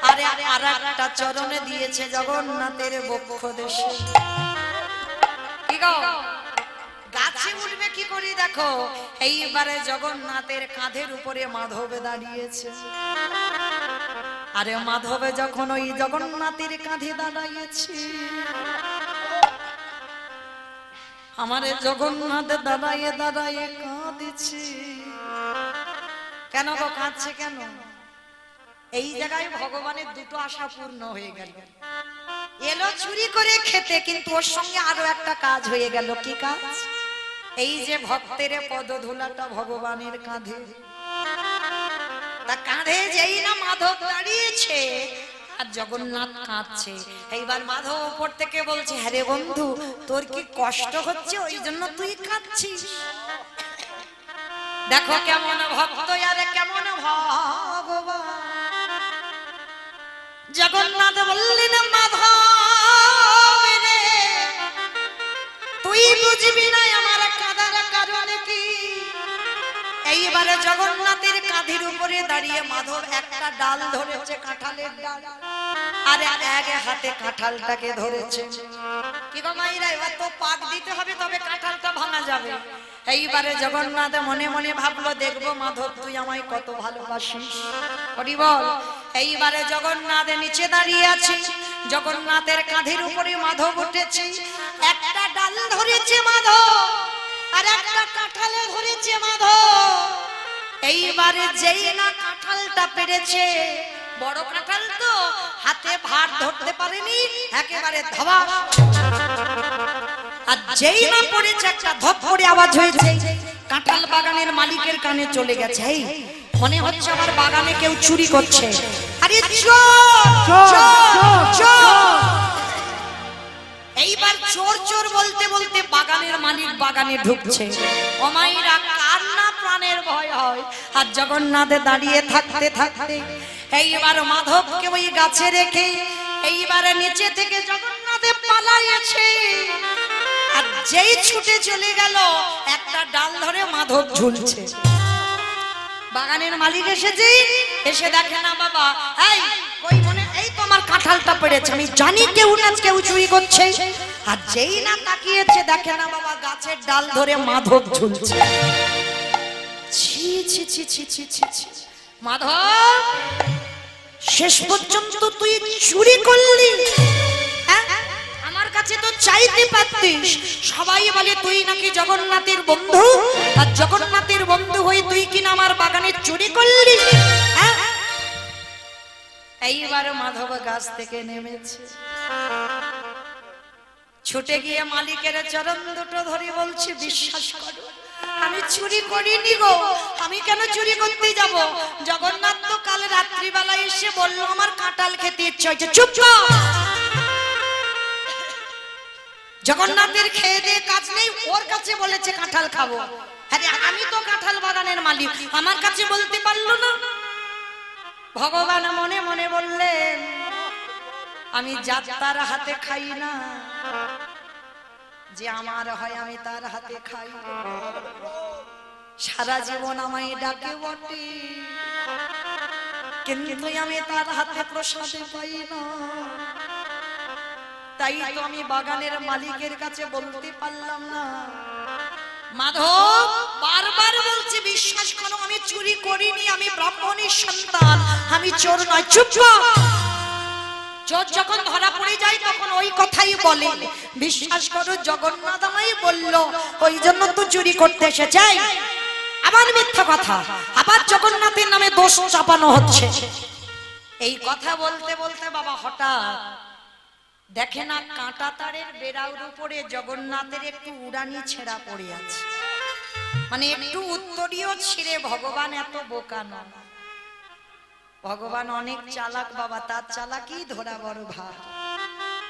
আরে আরেকটা চরণে দিয়েছে জগন্নাথের বক্ষ দেশে। কি গো, গাছে উঠবে কি করে? দেখো, এইবারে জগন্নাথের কাঁধের উপরে মাধব দাঁড়িয়েছে। আরে মাধবে যখন ওই জগন্নাথের কাঁধে দাঁড়িয়েছে, আমারে জগন্নাথ দাঁড়াইয়ে দাঁড়াইয়ে কাঁদছে। কেন গো কাঁদছে কেন? এই জায়গায় ভগবানের দুটো আশা পূর্ণ হয়ে গেল। এলো চুরি করে খেতে, কিন্তু ওর সঙ্গে আরো একটা কাজ হয়ে গেল। কি কাজ? এই যে ভক্তের পদধূলাটা ভগবানের কাঁধে, তা কাঁধে যেই না মাধব দাঁড়িয়েছে, আর জগন্নাথ কাঁদছে। এইবার মাধব উপর থেকে বলছে, হ্যাঁ রে বন্ধু, তোর কি কষ্ট হচ্ছে ওই জন্য তুই কাঁদছিস? দেখো কেমন ভক্ত আর কেমন ভগবান। জগন্নাথ বললেন, মাধব রে, তুই বুঝবি না আমার কাঁদার কারণ কি। এইবারে জগন্নাথের কাঁধের উপরে দাঁড়িয়ে মাধব একটা ডাল ধরেছে, কাঁঠালের ডাল, আর এক হাতে কাঁঠালটাকে ধরেছে। কি গো মাইরা, এবার তো পাক দিতে হবে, তবে কাঁঠালটা ভাঙা যাবে। এইবারে জগন্নাথ মনে মনে ভাবলো, দেখবো মাধব তুই আমায় কত ভালোবাসিস। হরি বল। এইবারে জগন্নাথ নিচে দাঁড়িয়ে আছে, জগন্নাথের কাঁধের উপরে মাধব উঠেছে। একটা ডাল ধরেছে মাধব, আর একটা কাঁঠালে ধরেছে মাধব। এইবারে যেই না কাঁঠালটা পেরেছে, বড় কাঁঠাল তো হাতে ভার ধরতে পারেনি, একেবারে ধবা। আর যেই না পড়েছে, একটা ধপ করে আওয়াজ হয়েছে, কাঁঠাল বাগানের মালিকের কানে চলে গেছে। এই মনে হচ্ছে আমার বাগানে কেউ চুরি করছে। আরে চোর চোর চোর। এইবার চোর চোর বলতে বলতে বাগানের মালিক বাগানে ঢুকছে। ওমাইরা কার না প্রাণের ভয় হয়। আর জগন্নাথে দাঁড়িয়ে থাকতে থাকতে এইবার মাধবকে ওই গাছে রেখে এইবারে নিচে থেকে জগন্নাথে পালাইছে। আর যেই ছুটে চলে গেল, একটা ডাল ধরে মাধব ঝুলছে। বাগানের মালিক এসেছে, এসে দেখে না বাবা, এই কই মনে, এই তো আমার কাঁঠালটা পেড়েছে, আমি জানি কেউ না কেউ চুরি করছে। আর যেই না তাকিয়েছে, দেখে না বাবা গাছের ডাল ধরে মাধব ঝুলছে। ছি ছি ছি ছি ছি ছি ছি। মাধব, শেষ পর্যন্ত তুই চুরি করলি? আমার কাছে তো চাইতে পারতিস। সবাই বলে তুই নাকি জগন্নাথের বন্ধু, আর জগন্নাথের বন্ধু হয়ে তুই কিনা আমার বাগানে চুরি করলি। এইবার মাধব গাছ থেকে নেমেছে, ছুটে গিয়ে মালিকের চরণ দুটো ধরে বলছে, বিশ্বাস করো আমি চুরি করিনি গো, আমি কেন চুরি করতে যাব? জগন্নাথ তো কাল রাত্রিবেলা এসে বললো আমার কাঁঠাল খেতে ইচ্ছে হয়েছে। চুপ কর। জগন্নাথের খেয়ে দিয়ে কাজ নেই, ওর কাছে বলেছে কাঁঠাল খাবো। আরে আমি তো কাঁঠাল বাগানের মালিক, আমার কাছে বলতে পারলো না? ভগবান মনে মনে বললেন, আমি যাত্রার হাতে খাই না, যে আমার হয় আমি তার হাতে খাই। সারা জীবন আমায় ডাকে বটে, কিন্তু আমি তার হাতে প্রসাদে পাই না। তাই তো আমি বাগানের মালিকের কাছে বলতে পারলাম না। মাধব বারবার বলছে, বিশ্বাস করো আমি চুরি করিনি, আমি ব্রাহ্মণের সন্তান, আমি চোর নয়। চুপ কর। চোর যখন ধরা পড়ে যায় তখন ওই কথাই বলে, বিশ্বাস করো জগন্নাথ আমায় বললো, ওই জন্য তো চুরি করতে এসেছে। আবার মিথ্যা কথা, আবার জগন্নাথের নামে দোষ চাপানো হচ্ছে। এই কথা বলতে বলতে বাবা হঠাৎ দেখে না কাঁটা তারের বেড়ার উপরে জগন্নাথের একটু উড়ানি ছেঁড়া পড়ে আছে, মানে একটু উত্তরীয় ছিঁড়ে। ভগবান এত বোকা নয়, ভগবান অনেক চালাক বাবা, তার চালাকি ধরা বড় ভার।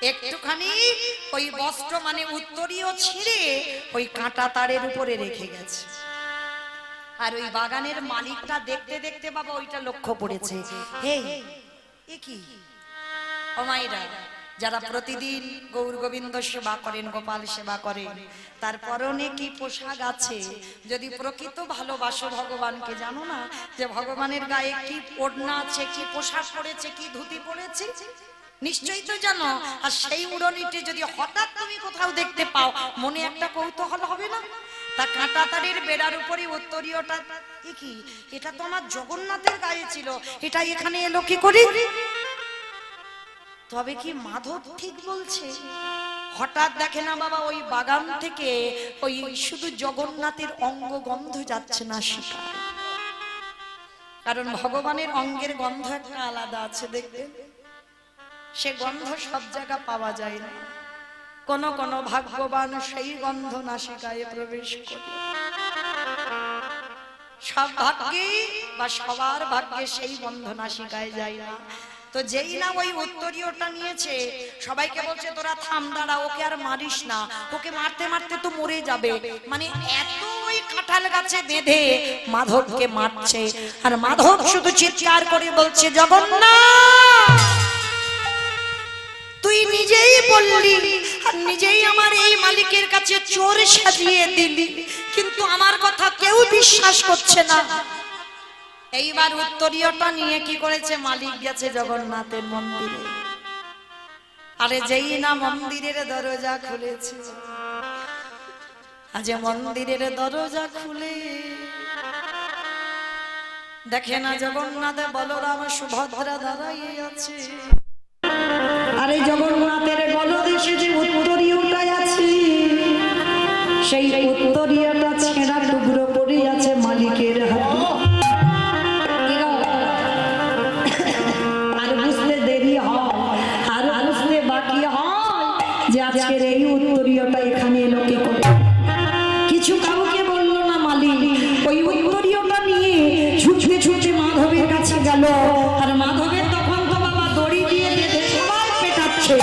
একটুখানি ওই বস্ত্র মানে উত্তরীয় ছিঁড়ে ওই কাঁটা তারের উপরে রেখে গেছে। আর ওই বাগানের মালিকটা দেখতে দেখতে বাবা ওইটা লক্ষ্য পড়েছে। হে এ কি ও মাইরা, যারা প্রতিদিন গৌর গোবিন্দ সেবা করেন, গোপাল সেবা করেন, তার পরনে কি পোশাক আছে? যদি প্রকৃত ভালোবাসো ভগবানকে, জানো না যে ভগবানের গায়ে কি ওড়না আছে, কি পোশাক পরেছে, কি ধুতি পরেছে? নিশ্চয়ই তো জানো। আর সেই উড়নিটি যদি হঠাৎ তুমি কোথাও দেখতে পাও, মনে একটা কৌতূহল হবে না? তা কাঁটা তারের বেড়ার উপরে উত্তরীয়টা কি, এটা তো আমার জগন্নাথের গায়ে ছিল, এটা এখানে এলো কি করে? তবে কি মাধব ঠিক বলছে? হঠাৎ দেখে না বাবা ওই বাগান থেকে ওই শুধু জগন্নাথের অঙ্গ গন্ধ যাচ্ছে না শিকার, কারণ ভগবানের অঙ্গের গন্ধ একটা আলাদা আছে, দেখবেন সে গন্ধ সব জায়গা পাওয়া যায় না। কোন কোন ভাগ্যবান সেই গন্ধ নাসিকায় প্রবেশ করে। সব ভাগ্যে বা সবার ভাগ্যে সেই গন্ধ নাসিকায় যায় না। তো যেই না ওই উত্তরীয়টা নিয়েছে সবাইকে বলছে তোরা থাম, দাঁড়া, ওকে আর মারিস না, ওকে মারতে মারতে তো মরে যাবে। মানে এত ওই কাঁঠাল গাছে বেঁধে মাধবকে মারছে। আর মাধব শুধু চিৎকার করে বলছে, জগন্নাথ তুই নিজেই বললি আর নিজেই আমার এই মালিকের কাছে চোর সাজিয়ে দিলি, কিন্তু আমার কথা কেউ বিশ্বাস করছে না। এইবার উত্তরীয়টা নিয়ে কি করেছে, মালিক গেছে জগন্নাথের মন্দিরে। আরে যেই না মন্দিরের দরজা খুলেছে, আজ মন্দিরের দরজা খুলে দেখে না জগন্নাথ বলরাম সুভদ্রা দাঁড়াইয়ে আছে। আরে জগন্নাথের গলদেশে যে উত্তরীয়টা আছে, সেই উত্তরীয়টা ছেঁড়া টুকরো পড়ে আছে মালিকের হাতে। আর বুঝতে দেরি হয়, আর বুঝতে বাকি হয় যে আজকের এই উত্তরীয়টা এখানে এলো কি করে। কিছু কাউকে বললো না মালিক, ওই উত্তরীয়টা নিয়ে ছুটে ছুটে মাধবের কাছে গেল। আর মাধবের তখন তো বাবা দড়ি দিয়ে বেঁধে সবাই পেটাচ্ছে।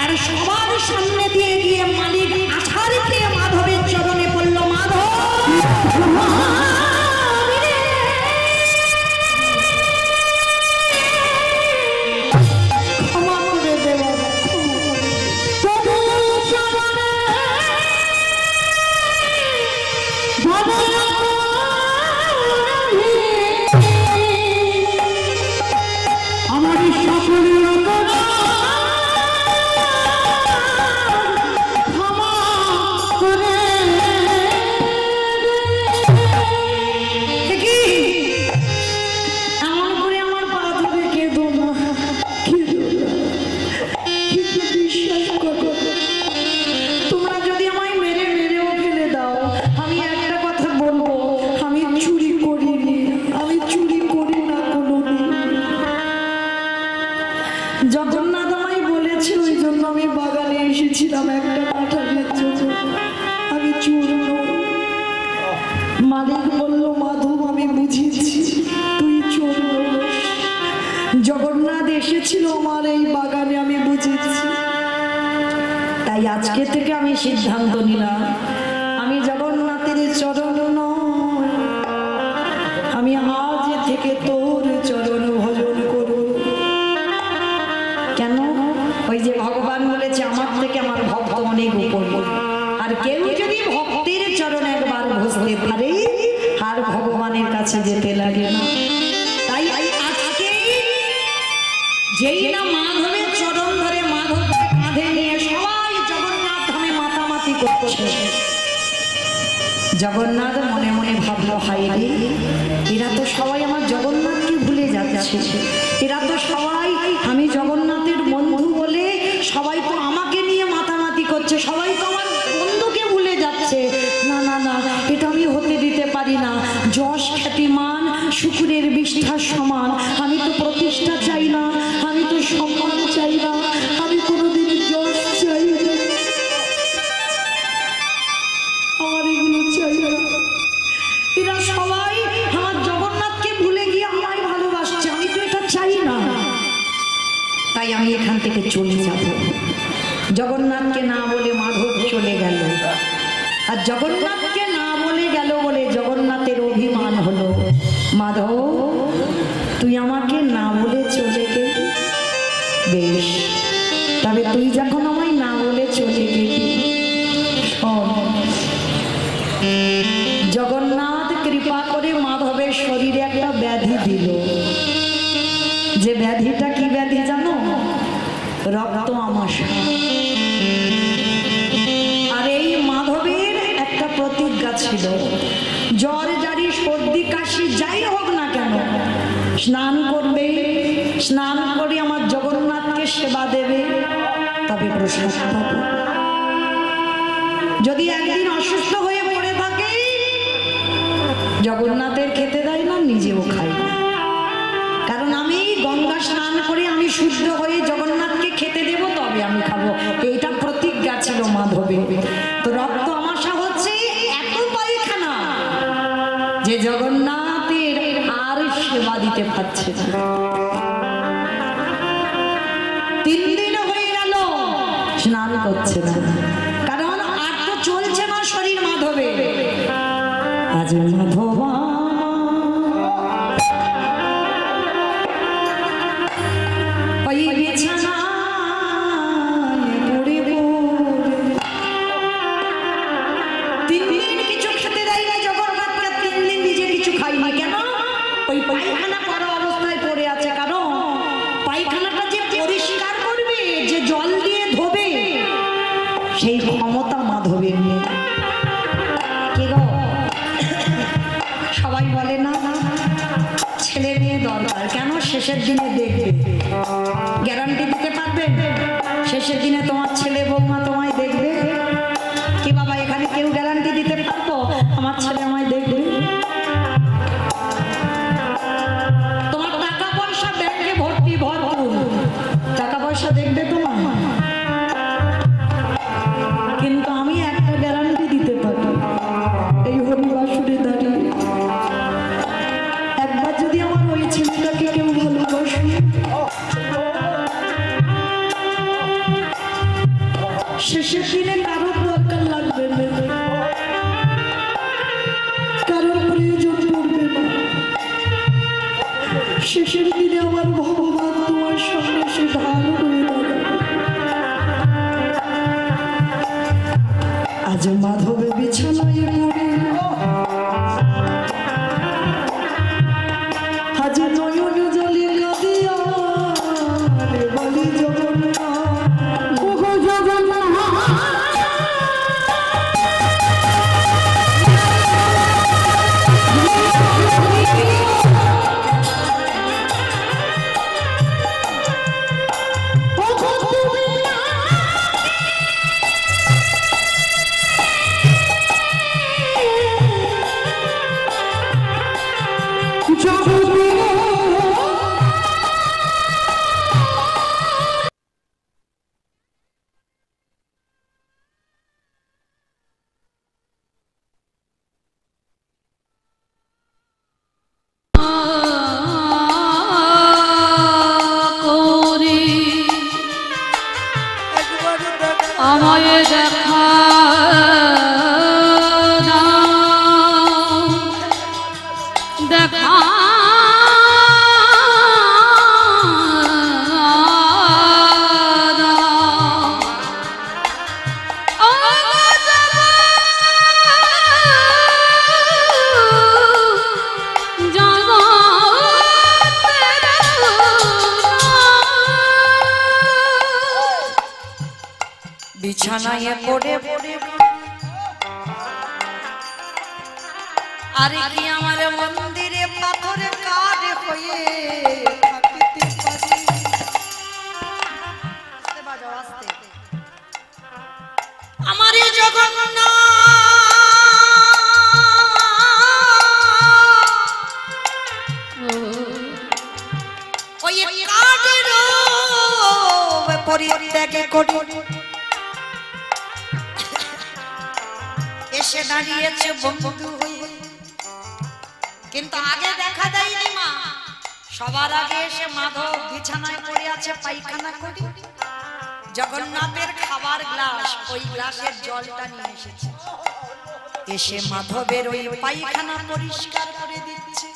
আর সবার সামনে দিয়ে গিয়ে মালিক আছাড় খেয়ে মাধবের চরণে পড়ল, মাধব ক্ষমা করে দেব, আমার সকলের ক্ষমা করে কি এমন করে আমার পা ধরে কেঁদো না, কেঁদো না, কিন্তু বিশ্বাস করো তোমরা যদি আমায় মেরে মেরেও ফেলে দাও, আমি একটা কথা বলবো, আমি চুরি করিনি, আমি চুরি করি না কোনোদিন। জগন্নাথ আমায় বলেছে, ওই জন্য আমি বাগানে এসেছিলাম একটা কাঁঠালের জন্য, আমি চোর নই। মালিক বলল, মাধব আমি বুঝেছি তুই চোর নস, জগন্নাথ এসেছিল আমার এই বাগানে, আমি বুঝেছি। তাই আজকে থেকে আমি সিদ্ধান্ত নিলাম, আমি জগন্নাথের চরণ নয়, আমি আজ থেকে তোর চরণ ভজন করব। কেন? ওই যে ভগবান বলেছে আমার থেকে আমার ভক্ত অনেক উপরে, আর কেউ যদি ভক্তের চরণ একবার ঘষতে পারে আর ভগবানের কাছে যেতে লাগে না। তাই আজকে যেই না মাধবের চরণ ধরে মাধবকে কাঁধে নিয়ে সবাই জগন্নাথ ধামে মাতামাতি করছে। জগন্নাথ মনে মনে ভাবলো, হায় রে, এরা তো সবাই আমার জগন্নাথকে ভুলে যাচ্ছে, এরা তো সবাই আমি জগন্নাথের বন্ধু বলে সবাই তো আমাকে নিয়ে মাতামাতি করছে, সবাই তো আমার বন্ধুকে ভুলে যাচ্ছে। না না না, এটা আমি হতে দিতে পারি না। যশ খ্যাতি মান শুকুরের বিষ্ঠার সমান, আমি তো প্রতিষ্ঠা চাই না, আমি তো সম্মান চাই না, আমি কোনোদিন যশ চাই না, আমার এগুলো চাই না। এরা সবাই আমার জগন্নাথকে ভুলে গিয়ে আমায় ভালোবাসছে, আমি তো এটা চাই না। তাই আমি এখান থেকে চলে যাব। জগন্নাথকে না বলে মাধব চলে গেল, আর জগন্নাথকে না বলে গেল বলে জগন্নাথের অভিমান হলো, মাধব তুই আমাকে না বলে চলে গেলি, বেশ, তবে তুই যখন আমায় না বলে চলে গেলি, জগন্নাথ কৃপা করে মাধবের শরীরে একটা ব্যাধি দিল। যে ব্যাধিটা কি ব্যাধি জানো? রক্ত আমাশা। আর এই মাধবের একটা প্রতিজ্ঞা ছিল, জ্বর জারি সর্দি কাশি যাই হোক না কেন স্নান করবে, স্নান করে আমার জগন্নাথকে সেবা দেবে, তবে প্রসাদ পাবে। যদি একদিন অসুস্থ হয়ে পড়ে থাকে, জগন্নাথের খেতে দেয় না, নিজেও খাই না, কারণ আমি গঙ্গা স্নান করে আমি শুদ্ধ হয়ে জগন্নাথকে খেতে দেব, তবে আমি খাবো। এইটা প্রতিজ্ঞা ছিল মাধবের। তো রক্ত আমাশা হচ্ছে এত পায়খানা যে জগন্নাথের আর সেবা দিতে পারছে না। আজ মাধবা ওই বিছানায় পড়ে পড়ে 3 দিন কিছু খেতে দেয়নি জগন্নাথকে, 3 দিন নিজে কিছু খাইনি। কেন? ওই পায়খানা করা অবস্থায় পড়ে আছে। কারণ পায়খানাটা যে পরিষ্কার করবে, যে জল দিয়ে ধোবে, সেই ক্ষমতা মাধবের নেই। কি গো, সবাই বলে না ছেলে মেয়ে দরকার। কেন? শেষের দিনে দেখবে। গ্যারান্টি দিতে পারবেন শেষের দিনে তোমার ছেলে বৌমা তোমায় দেখবে? কি বাবা, এখানে কেউ গ্যারান্টি দিতে পারবো আমার ছেলে আমায় দেখবে? তোমার টাকা পয়সা ব্যাংকে ভর্তি, ভরপুর টাকা পয়সা দেখবে তোমার, কিন্তু আমি একটা গ্যারান্টি দিতে পারি, এই হরিবাসুরে দাঁড়িয়ে একবার যদি আমার ওই ছেলেটাকে কেউ ভালোবাসে, শেষের দিনে কারোর দরকার লাগবে না, কারোর প্রয়োজন পড়বে না। শেষের দিনে আমার ভগবান তোমার সামনে সে ঢাল হয়ে দাঁড়াবে। আজ মাধবে বিছানায় পড়ে, আজ নয়ন জলে কাঁদিয়া রে বলি জগন্নাথ, ওগো জগন্নাথ, ওগো তুমি না করি আমায় দেখা দাও, দেখা বিছানায় পড়ে পড়ে আরে কি আমার মন্দিরে পাথরে কাঠ হয়ে থাকিতে পারি। আস্তে বাজাও, আস্তে। আমার এই জগন্নাথ ওই কাঠের পরিত্যাগে করি এসে দাঁড়িয়েছে বন্ধু হয়ে, কিন্তু আগে দেখা দেয়নি মা। সবার আগে এসে মাধব বিছানায় পড়ে আছে, পায়খানা করি। জগন্নাথের খাবার গ্লাস, ওই গ্লাসের জলটা নিয়ে এসেছে, এসে মাধবের ওই পায়খানা পরিষ্কার করে দিচ্ছে।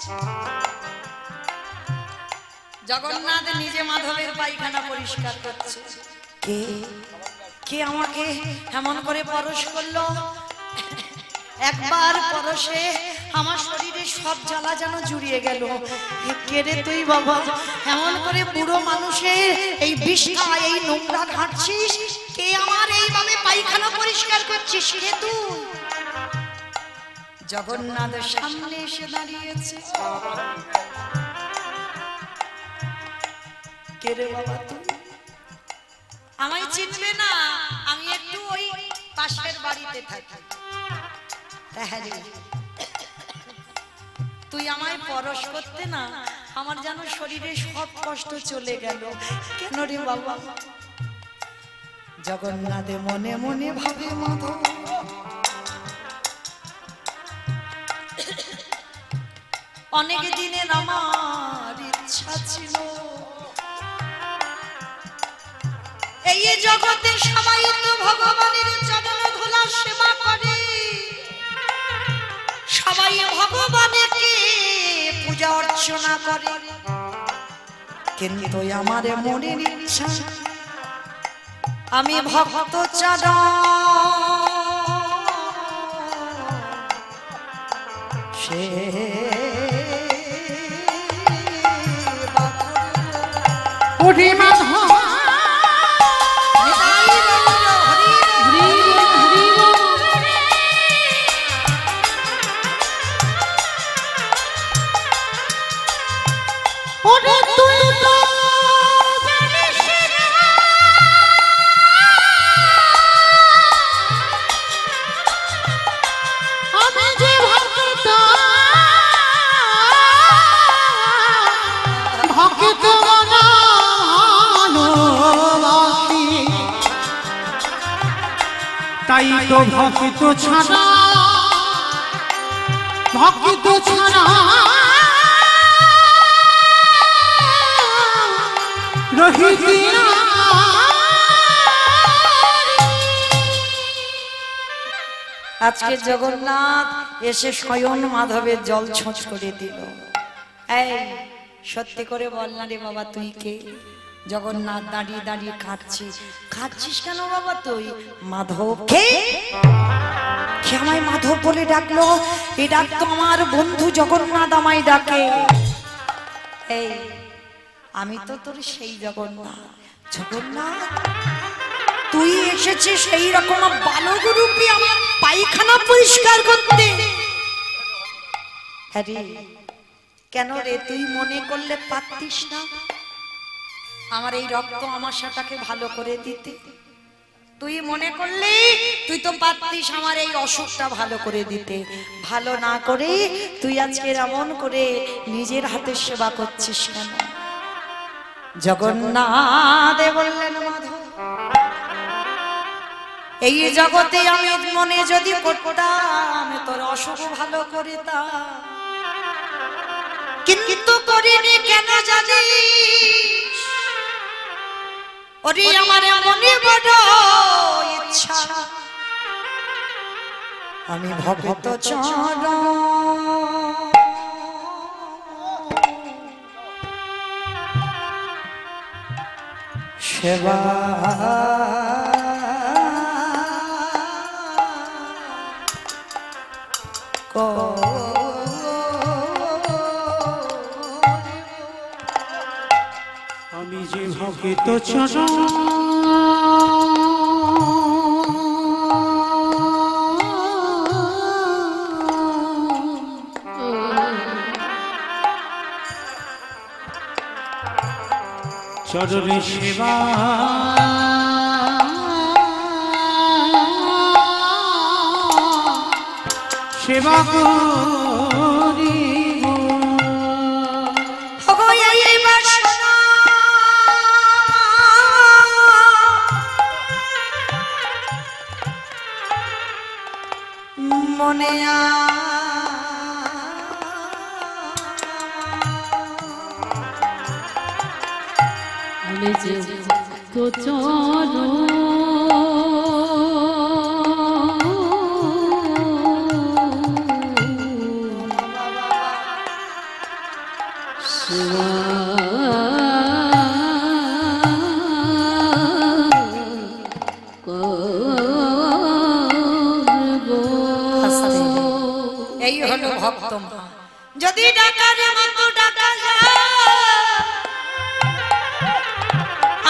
জগন্নাথ নিজে মাধবের পায়খানা পরিষ্কার করছে। কে কে আমাকে এমন করে পরশ করলো? একবার পরশে আমার শরীরে সব জ্বালা যেন জুড়িয়ে গেল। কে রে তুই বাবা, এমন করে বুড়ো মানুষের এই বিষ্ঠা, এই নোংরা ঘাঁটছিস? কে আমার এইভাবে পায়খানা পরিষ্কার করছিস? কে তুই? জগন্নাথ সামনে এসে দাঁড়িয়েছে। কে রে বাবা তুই? আমায় চিনবে না, আমি একটু ওই পাশের বাড়িতে থাকি। তুই আমায় পরশ করতে না, আমার যেন শরীরে সব কষ্ট চলে গেল। কেন রে বাবা? জগন্নাথে মনে মনে ভাবে মাধব, অনেক দিনের আমার ইচ্ছা ছিল এই জগতে সবাই তো ভগবানের চরণ ধুলা সেবা করে, সবাই ভগবানকে পূজা অর্চনা করে, কিন্তু আমার মনের ইচ্ছা আমি ভক্ত চাঁদা সে ওরে মাধব ওরে তুই তো জানিস না আমি যে ভক্ত ভক্ত ভালোবাসি, তাই তো ভক্ত ছাড়া ভক্ত ছাড়া রহিতি না। আজকে জগন্নাথ এসে স্বয়ং মাধবের জল ছোঁচ করে দিল। এই সত্যি করে বল না রে বাবা, তুই কে? জগন্নাথ দাঁড়িয়ে দাঁড়িয়ে কাঁদছিস, কাঁদছিস কেন বাবা তুই? মাধব কে? কে আমায় মাধব বলে ডাকলো? এই ডাক তো আমার বন্ধু জগন্নাথ আমায় ডাকে। এই আমি তো তোর সেই জগন্নাথ। জগন্নাথ তুই এসেছিস সেই রকম বালক রূপে আমার পায়খানা পরিষ্কার করতে? হ্যাঁ রে, কেন রে? তুই মনে করলে পারতিস না আমার এই রক্ত আমাশাটাকে ভালো করে দিতে? তুই মনে করলে তুই তো পারতিস আমার এই অসুখটা ভালো করে দিতে। ভালো না করে তুই আজকে এমন করে নিজের হাতে সেবা করছিস কেন? জগন্নাথ বললেন মাধব, এই জগতে আমি মনে যদি করতাম তোর অসুখ ভালো করে তা, কিন্তু করিনি কেন জানিস? ওরে আমার মনে বড় ইচ্ছা আমি ভক্ত চরণ সেবা আমি যে ভক্ত চরণ চরণে সেবা সেবা করি মনে আমি যে তো চলো এই হলো ভক্ত মা। যদি ডাকার মতো ডাকা যায়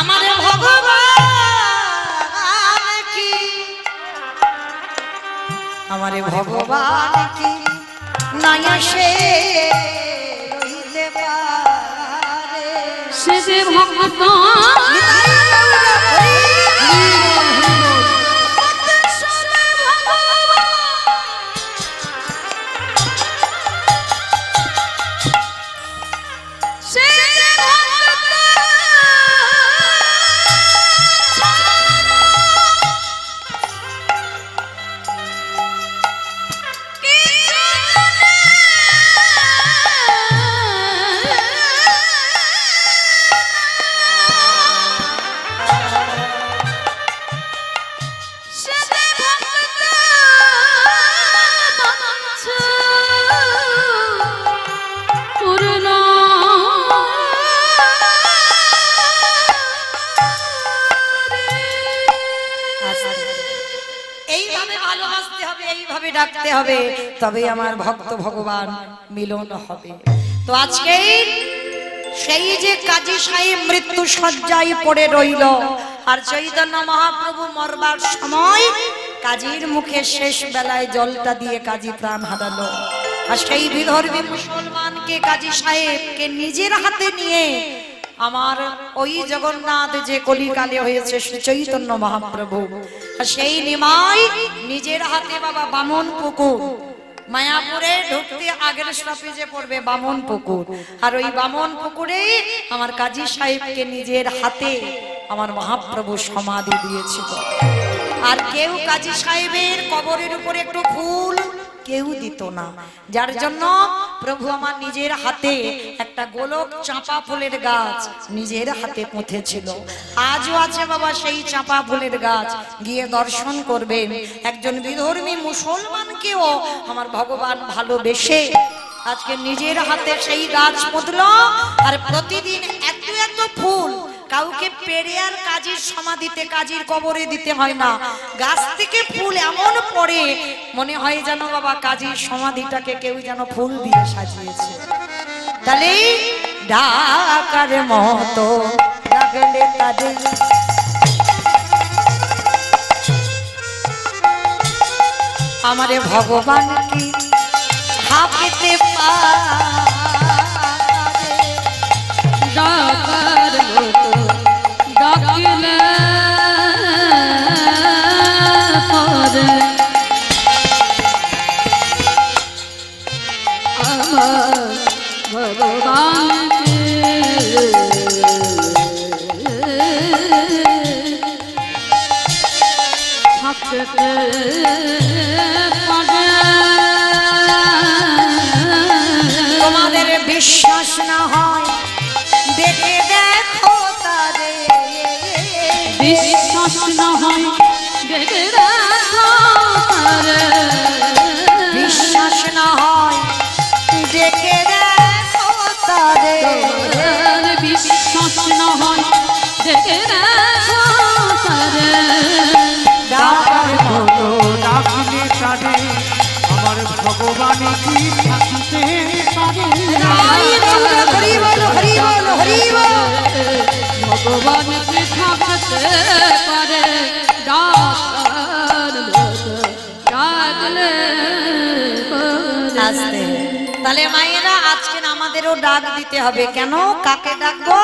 আমার ভগবান কি, আমারে ভগবান কি নাই আসে রইতে পারে? সে যে ভক্ত ডাকতে হবে, তবে আমার ভক্ত ভগবান মিলন হবে। তো আজকে সেই যে কাজী সাহেব মৃত্যু শয্যায় পড়ে রইল, আর চৈতন্য মহাপ্রভু মরবার সময় কাজীর মুখে শেষ বেলায় জলটা দিয়ে কাজী প্রাণ হারালো। আর সেই বিধর্মী মুসলমানকে কাজী সাহেবকে নিজের হাতে নিয়ে আমার ওই জগন্নাথ যে কলিকালে হয়েছে শ্রী চৈতন্য মহাপ্রভু, আর সেই নিমাই নিজের হাতে বাবা বামন পুকুর, মায়াপুরে ঢুকতে আগের স্টপেজে পড়বে বামন পুকুর, আর ওই বামন পুকুরে আমার কাজী সাহেবকে নিজের হাতে আমার মহাপ্রভু সমাধি দিয়েছিল। আর কেউ কাজী সাহেবের কবরের উপরে একটু ফুল কেউ দিত না, যার জন্য প্রভু আমার নিজের হাতে একটা গোলক চাঁপা ফুলের গাছ নিজের হাতে পুঁতেছিল। আজও আছে বাবা সেই চাঁপা ফুলের গাছ, গিয়ে দর্শন করবেন। একজন বিধর্মী মুসলমানকেও আমার ভগবান ভালোবেসে আজকে নিজের হাতে সেই গাছ পুঁতল। আর প্রতিদিন এত এত ফুল কাউকে পেরে আর কাজীর সমাধিতে কাজীর কবরে দিতে হয় না, গাছ থেকে ফুল এমন পড়ে মনে হয় যেন বাবা কাজীর সমাধিটাকে কেউ যেন ফুল দিয়ে সাজিয়েছে। তাহলে ডাকার মতো ডাকলে তাদের আমারে ভগবান কি হাঁপিতে পারে, ডাকার মতো ডাকিলে পরে আমার ভগবানকে থাকতে পারে। তোমাদের বিশ্বাস না হয় দেখে দেখো তারে, বিশ্বাস না হয় দেখে দেখো তারে, বিশ্বাস না হয় দেখে দেখো তারে, বিশ্বাস না হয় দেখে দেখো তারে। ডাকার মতো ডাকলে তারে আমার ভগবান কি থাকিতে পারে। হরি বল হরি বল হরি বল। ভগবান কি থাকতে পারে, ডাকার মতো ডাকলে পরে। আস্তে তাহলে মায়েরা আজকে আমাদেরও ডাক দিতে হবে। কেন? কাকে ডাকবো?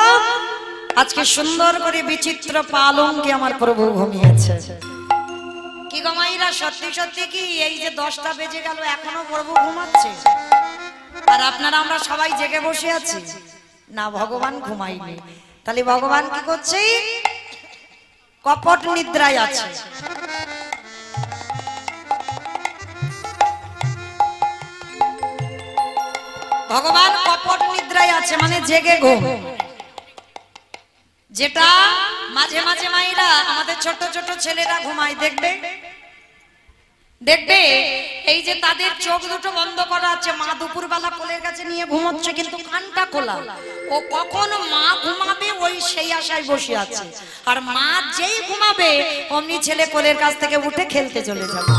আজকে সুন্দর করে বিচিত্র পালঙ্কে আমার প্রভু ঘুমিয়েছে। কি গো মায়েরা, সত্যি সত্যি কি এই যে 10টা বেজে গেল এখনো প্রভু ঘুমাচ্ছে? আর আপনারা আমরা সবাই জেগে বসে আছি না? ভগবান ঘুমায়নি। তাহলে ভগবান কি করছে? কপট নিদ্রায় আছে। ভগবান কপট নিদ্রায় আছে, মানে জেগে ঘুম। যেটা মাঝে মাঝে মায়েরা আমাদের ছোট ছোট ছেলেরা ঘুমায়, দেখবে দেখবে এই যে তাদের চোখ দুটো বন্ধ করা আছে, মা দুপুরবেলা কোলের কাছে নিয়ে ঘুমোচ্ছে কিন্তু কানটা খোলা। ও কখন মা ঘুমাবে ওই সেই আশায় বসে আছে, আর মা যেই ঘুমাবে অমনি ছেলে কোলের কাছ থেকে উঠে খেলতে চলে যাবে।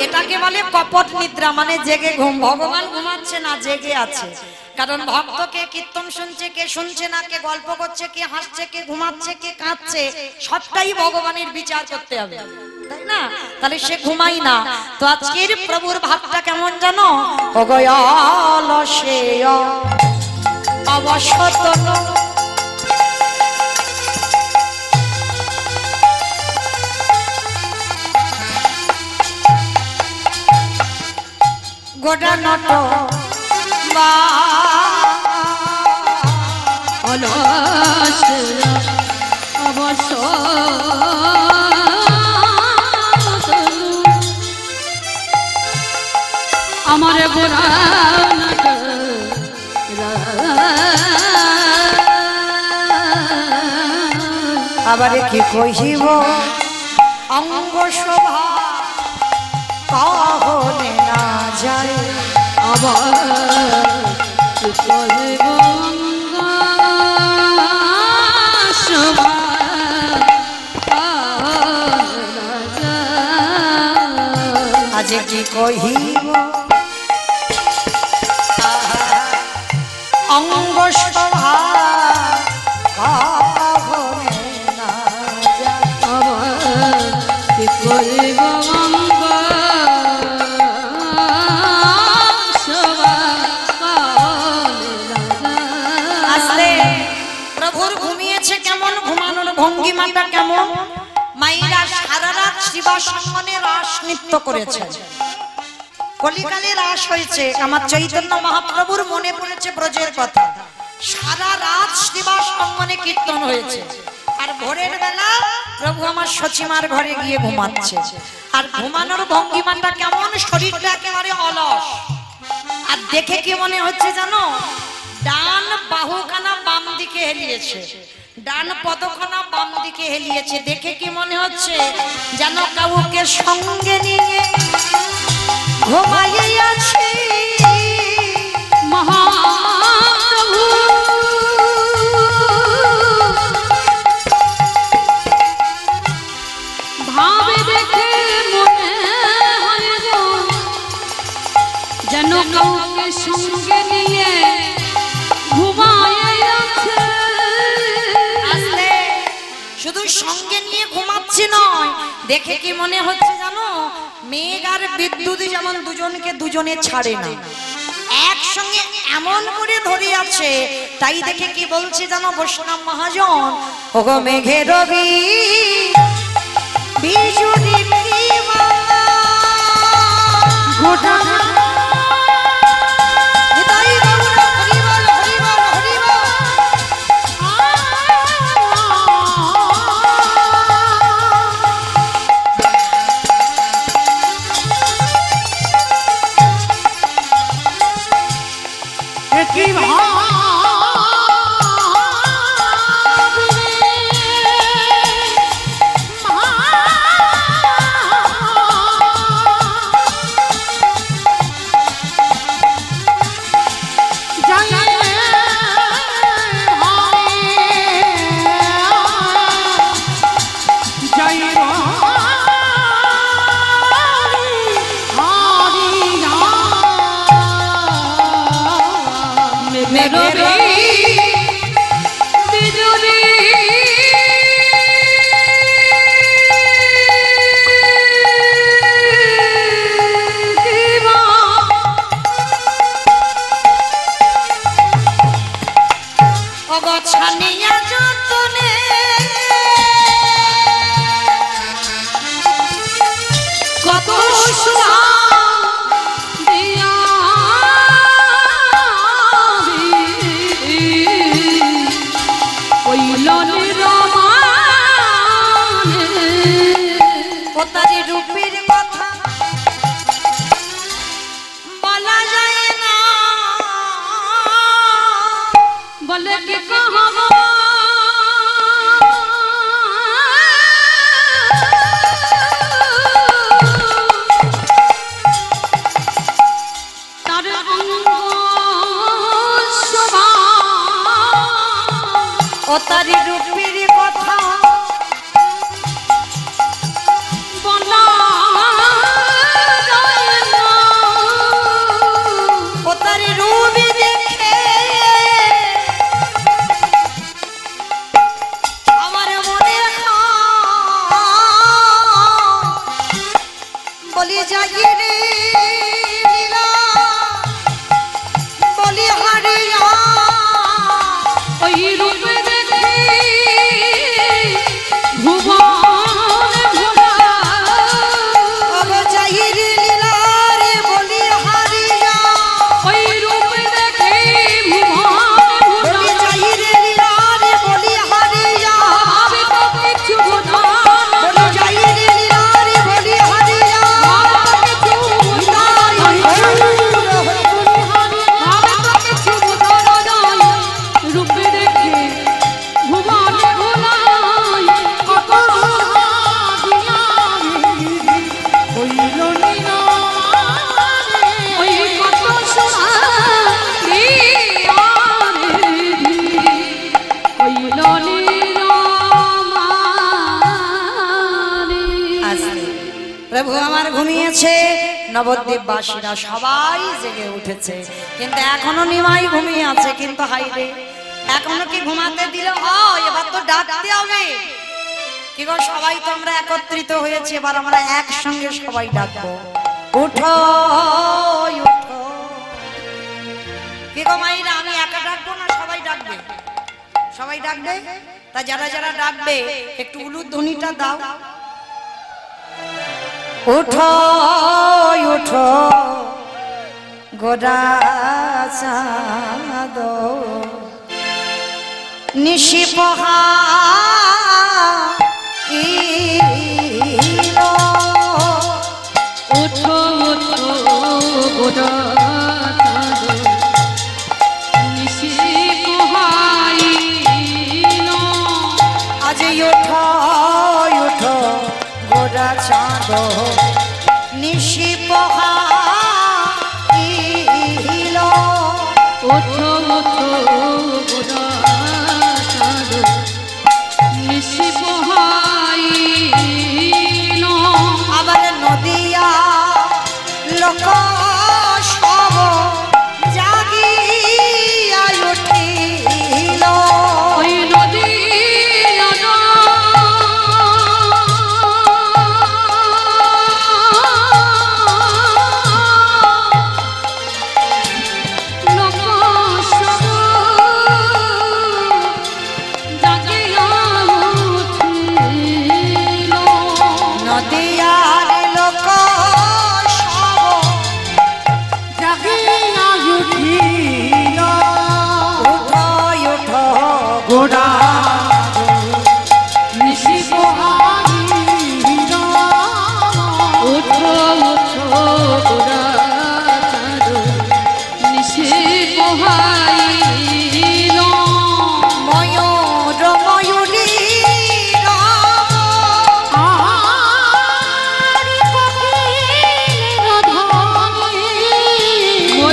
এটাকে বলে কপট নিদ্রা, মানে জেগে ঘুম। ভগবান ঘুমাচ্ছে না, জেগে আছে। কারণ ভক্তকে কীর্তন শুনছে, কে শুনছে না, কে গল্প করছে, কে হাসছে, কে ঘুমাচ্ছে, কে কাঁদছে, সবটাই ভগবানের বিচার করতে হবে, তাই না? তাহলে সে ঘুমাই না। তো আজকের প্রভুর ভাবটা কেমন জানো? অবসতন গোটা নট বা অলস অবশ্য আমার গোরান আবার কি কহিব অঙ্গ শোভা কহনে না যায়, আবার আজ কি কহিব অঙ্গ সভা কাহনে না যায়। আবার কি করিব অঙ্গ সভা কাহনে না যায়। আসলে প্রভুর ঘুমিয়েছে কেমন, ঘুমানোর ভঙ্গিমাটা কেমন। মাইরা সারা রাত শিবাসনে রাস নৃত্য করেছে, কলিকালে রাস হয়েছে। আমার চৈতন্য মহাপ্রভুর মনে পড়েছে ব্রজের কথা। সারা রাত শিবাসনে কীর্তন হয়েছে, আর ভোরের বেলা প্রভু আমার সচিমার ঘরে গিয়ে ঘুমাচ্ছে। আর ঘুমানোর ভঙ্গিমাটা কেমন, শরীরটা একেবারে অলস। আর দেখে কি মনে হচ্ছে জানো, ডান বাহুখানা বাম দিকে হেলিয়েছে, ডান পদখানা বাম দিকে হেলিয়েছে। দেখে কি মনে হচ্ছে যেন কাউকে সঙ্গে নিয়ে ঘুমাইয়াছে। মহাপ্রভু ভাবে দেখে মনে হয় গো যেন কাউকে সঙ্গে নিয়ে ঘুমাইয়াছে। আসলে শুধু সঙ্গে নিয়ে ঘুমাচ্ছি নয়, দেখে কি মনে হচ্ছে জানো, মেঘ আর বিদ্যুৎ যেমন দুজনকে দুজনে ছাড়ে না, একসঙ্গে এমন করে ধরে আছে। তাই দেখে কি বলছে জানো বৈষ্ণব মহাজন, ওগো মেঘে রবি বিজুলি গোটা ছানিয়া যতনে কত দিয়া ওইল ও তারি রূপের কথা বলা যায় না, বলে কি কহব তার অঙ্গ শোভা। ও তারি রূপের কথা বলা যায় না। ও তারি রূপ দেখে আমার মনে বলি জাগিয়ে রে লীলা, বলি হারিয়া ওই রূপে দেখে ভুবন ভোলা। বলো জাহির লীলা রে বলি হারিয়া, ওই রূপে দেখে ভুবন বলি ভোলা। জাহির লীলা রে বলি হারিয়া, ভাবে তো কিছু বোঝা না, বলি জাহির লীলা রে বলি হারিয়া। ভাবে তো কিছু বোঝা না, ভাবে তো কিছু বোঝা না। রূপে দেখে ভুবন ভোলা। কত ওই কত সোনা দিয়া রে ওই ললির মারে। আসলে প্রভু আমার ঘুমিয়েছে, নবদ্বীপবাসীরা সবাই জেগে উঠেছে, কিন্তু এখনো নিমাই ঘুমিয়ে আছে। কিন্তু হাইরে, এখনো কি ঘুমাতে দিলে হয়? এবার তো ডাকতে হবে। কি গো, সবাই তো আমরা একত্রিত হয়েছে, এবার আমরা একসঙ্গে সবাই ডাকবো, উঠো উঠো। কি গো মাইরা, আমি একা ডাকবো না সবাই ডাকবে? সবাই ডাকবে। তা যারা যারা ডাকবে একটু উলুধ্বনিটা দাও। উঠো উঠো গোরা চাঁদ নিশি পোহাইল। ওঠো ওঠো গোরা চাঁদ নিশি পোহাইল। আজ উঠো উঠো গোরা চাঁদ নিশি পোহাইল। ওঠো ওঠো গোরা চাঁদ নিশি পোহাইল। আবার নদিয়া লোক সব জাগিয়া উঠিল। ওই নদী নদিয়ার লোক সব জাগিয়া উঠিল। উঠো উঠো গোরা নিশি পোহাইল। ওঠো ওঠো গোরা চাঁদ নিশি পোহাইল। ময়ূর ময়ূরী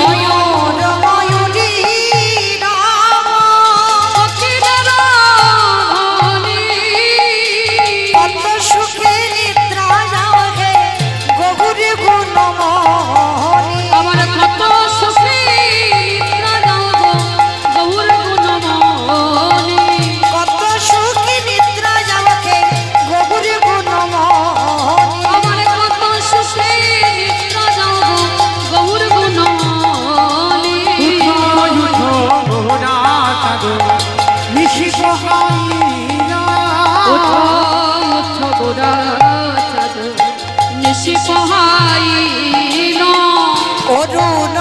ময়ূর ময়ূরী কত সুখে নিদ্রা যাও হে গৌরী গুণমণি। আমার কত সুখী নিদ্রা দাও গো গৌর গুণমণি। কত সুখে নিদ্রা যাও হে গৌরী গুণমণি। আমার কত সুখী নিদ্রা দাও গো গৌর গুণমণি। উঠো উঠো গোরা চাঁদ নিশি পোহাইল। ওঠো ওঠো গোরা চাঁদ নিশি পোহাইল। অরুণ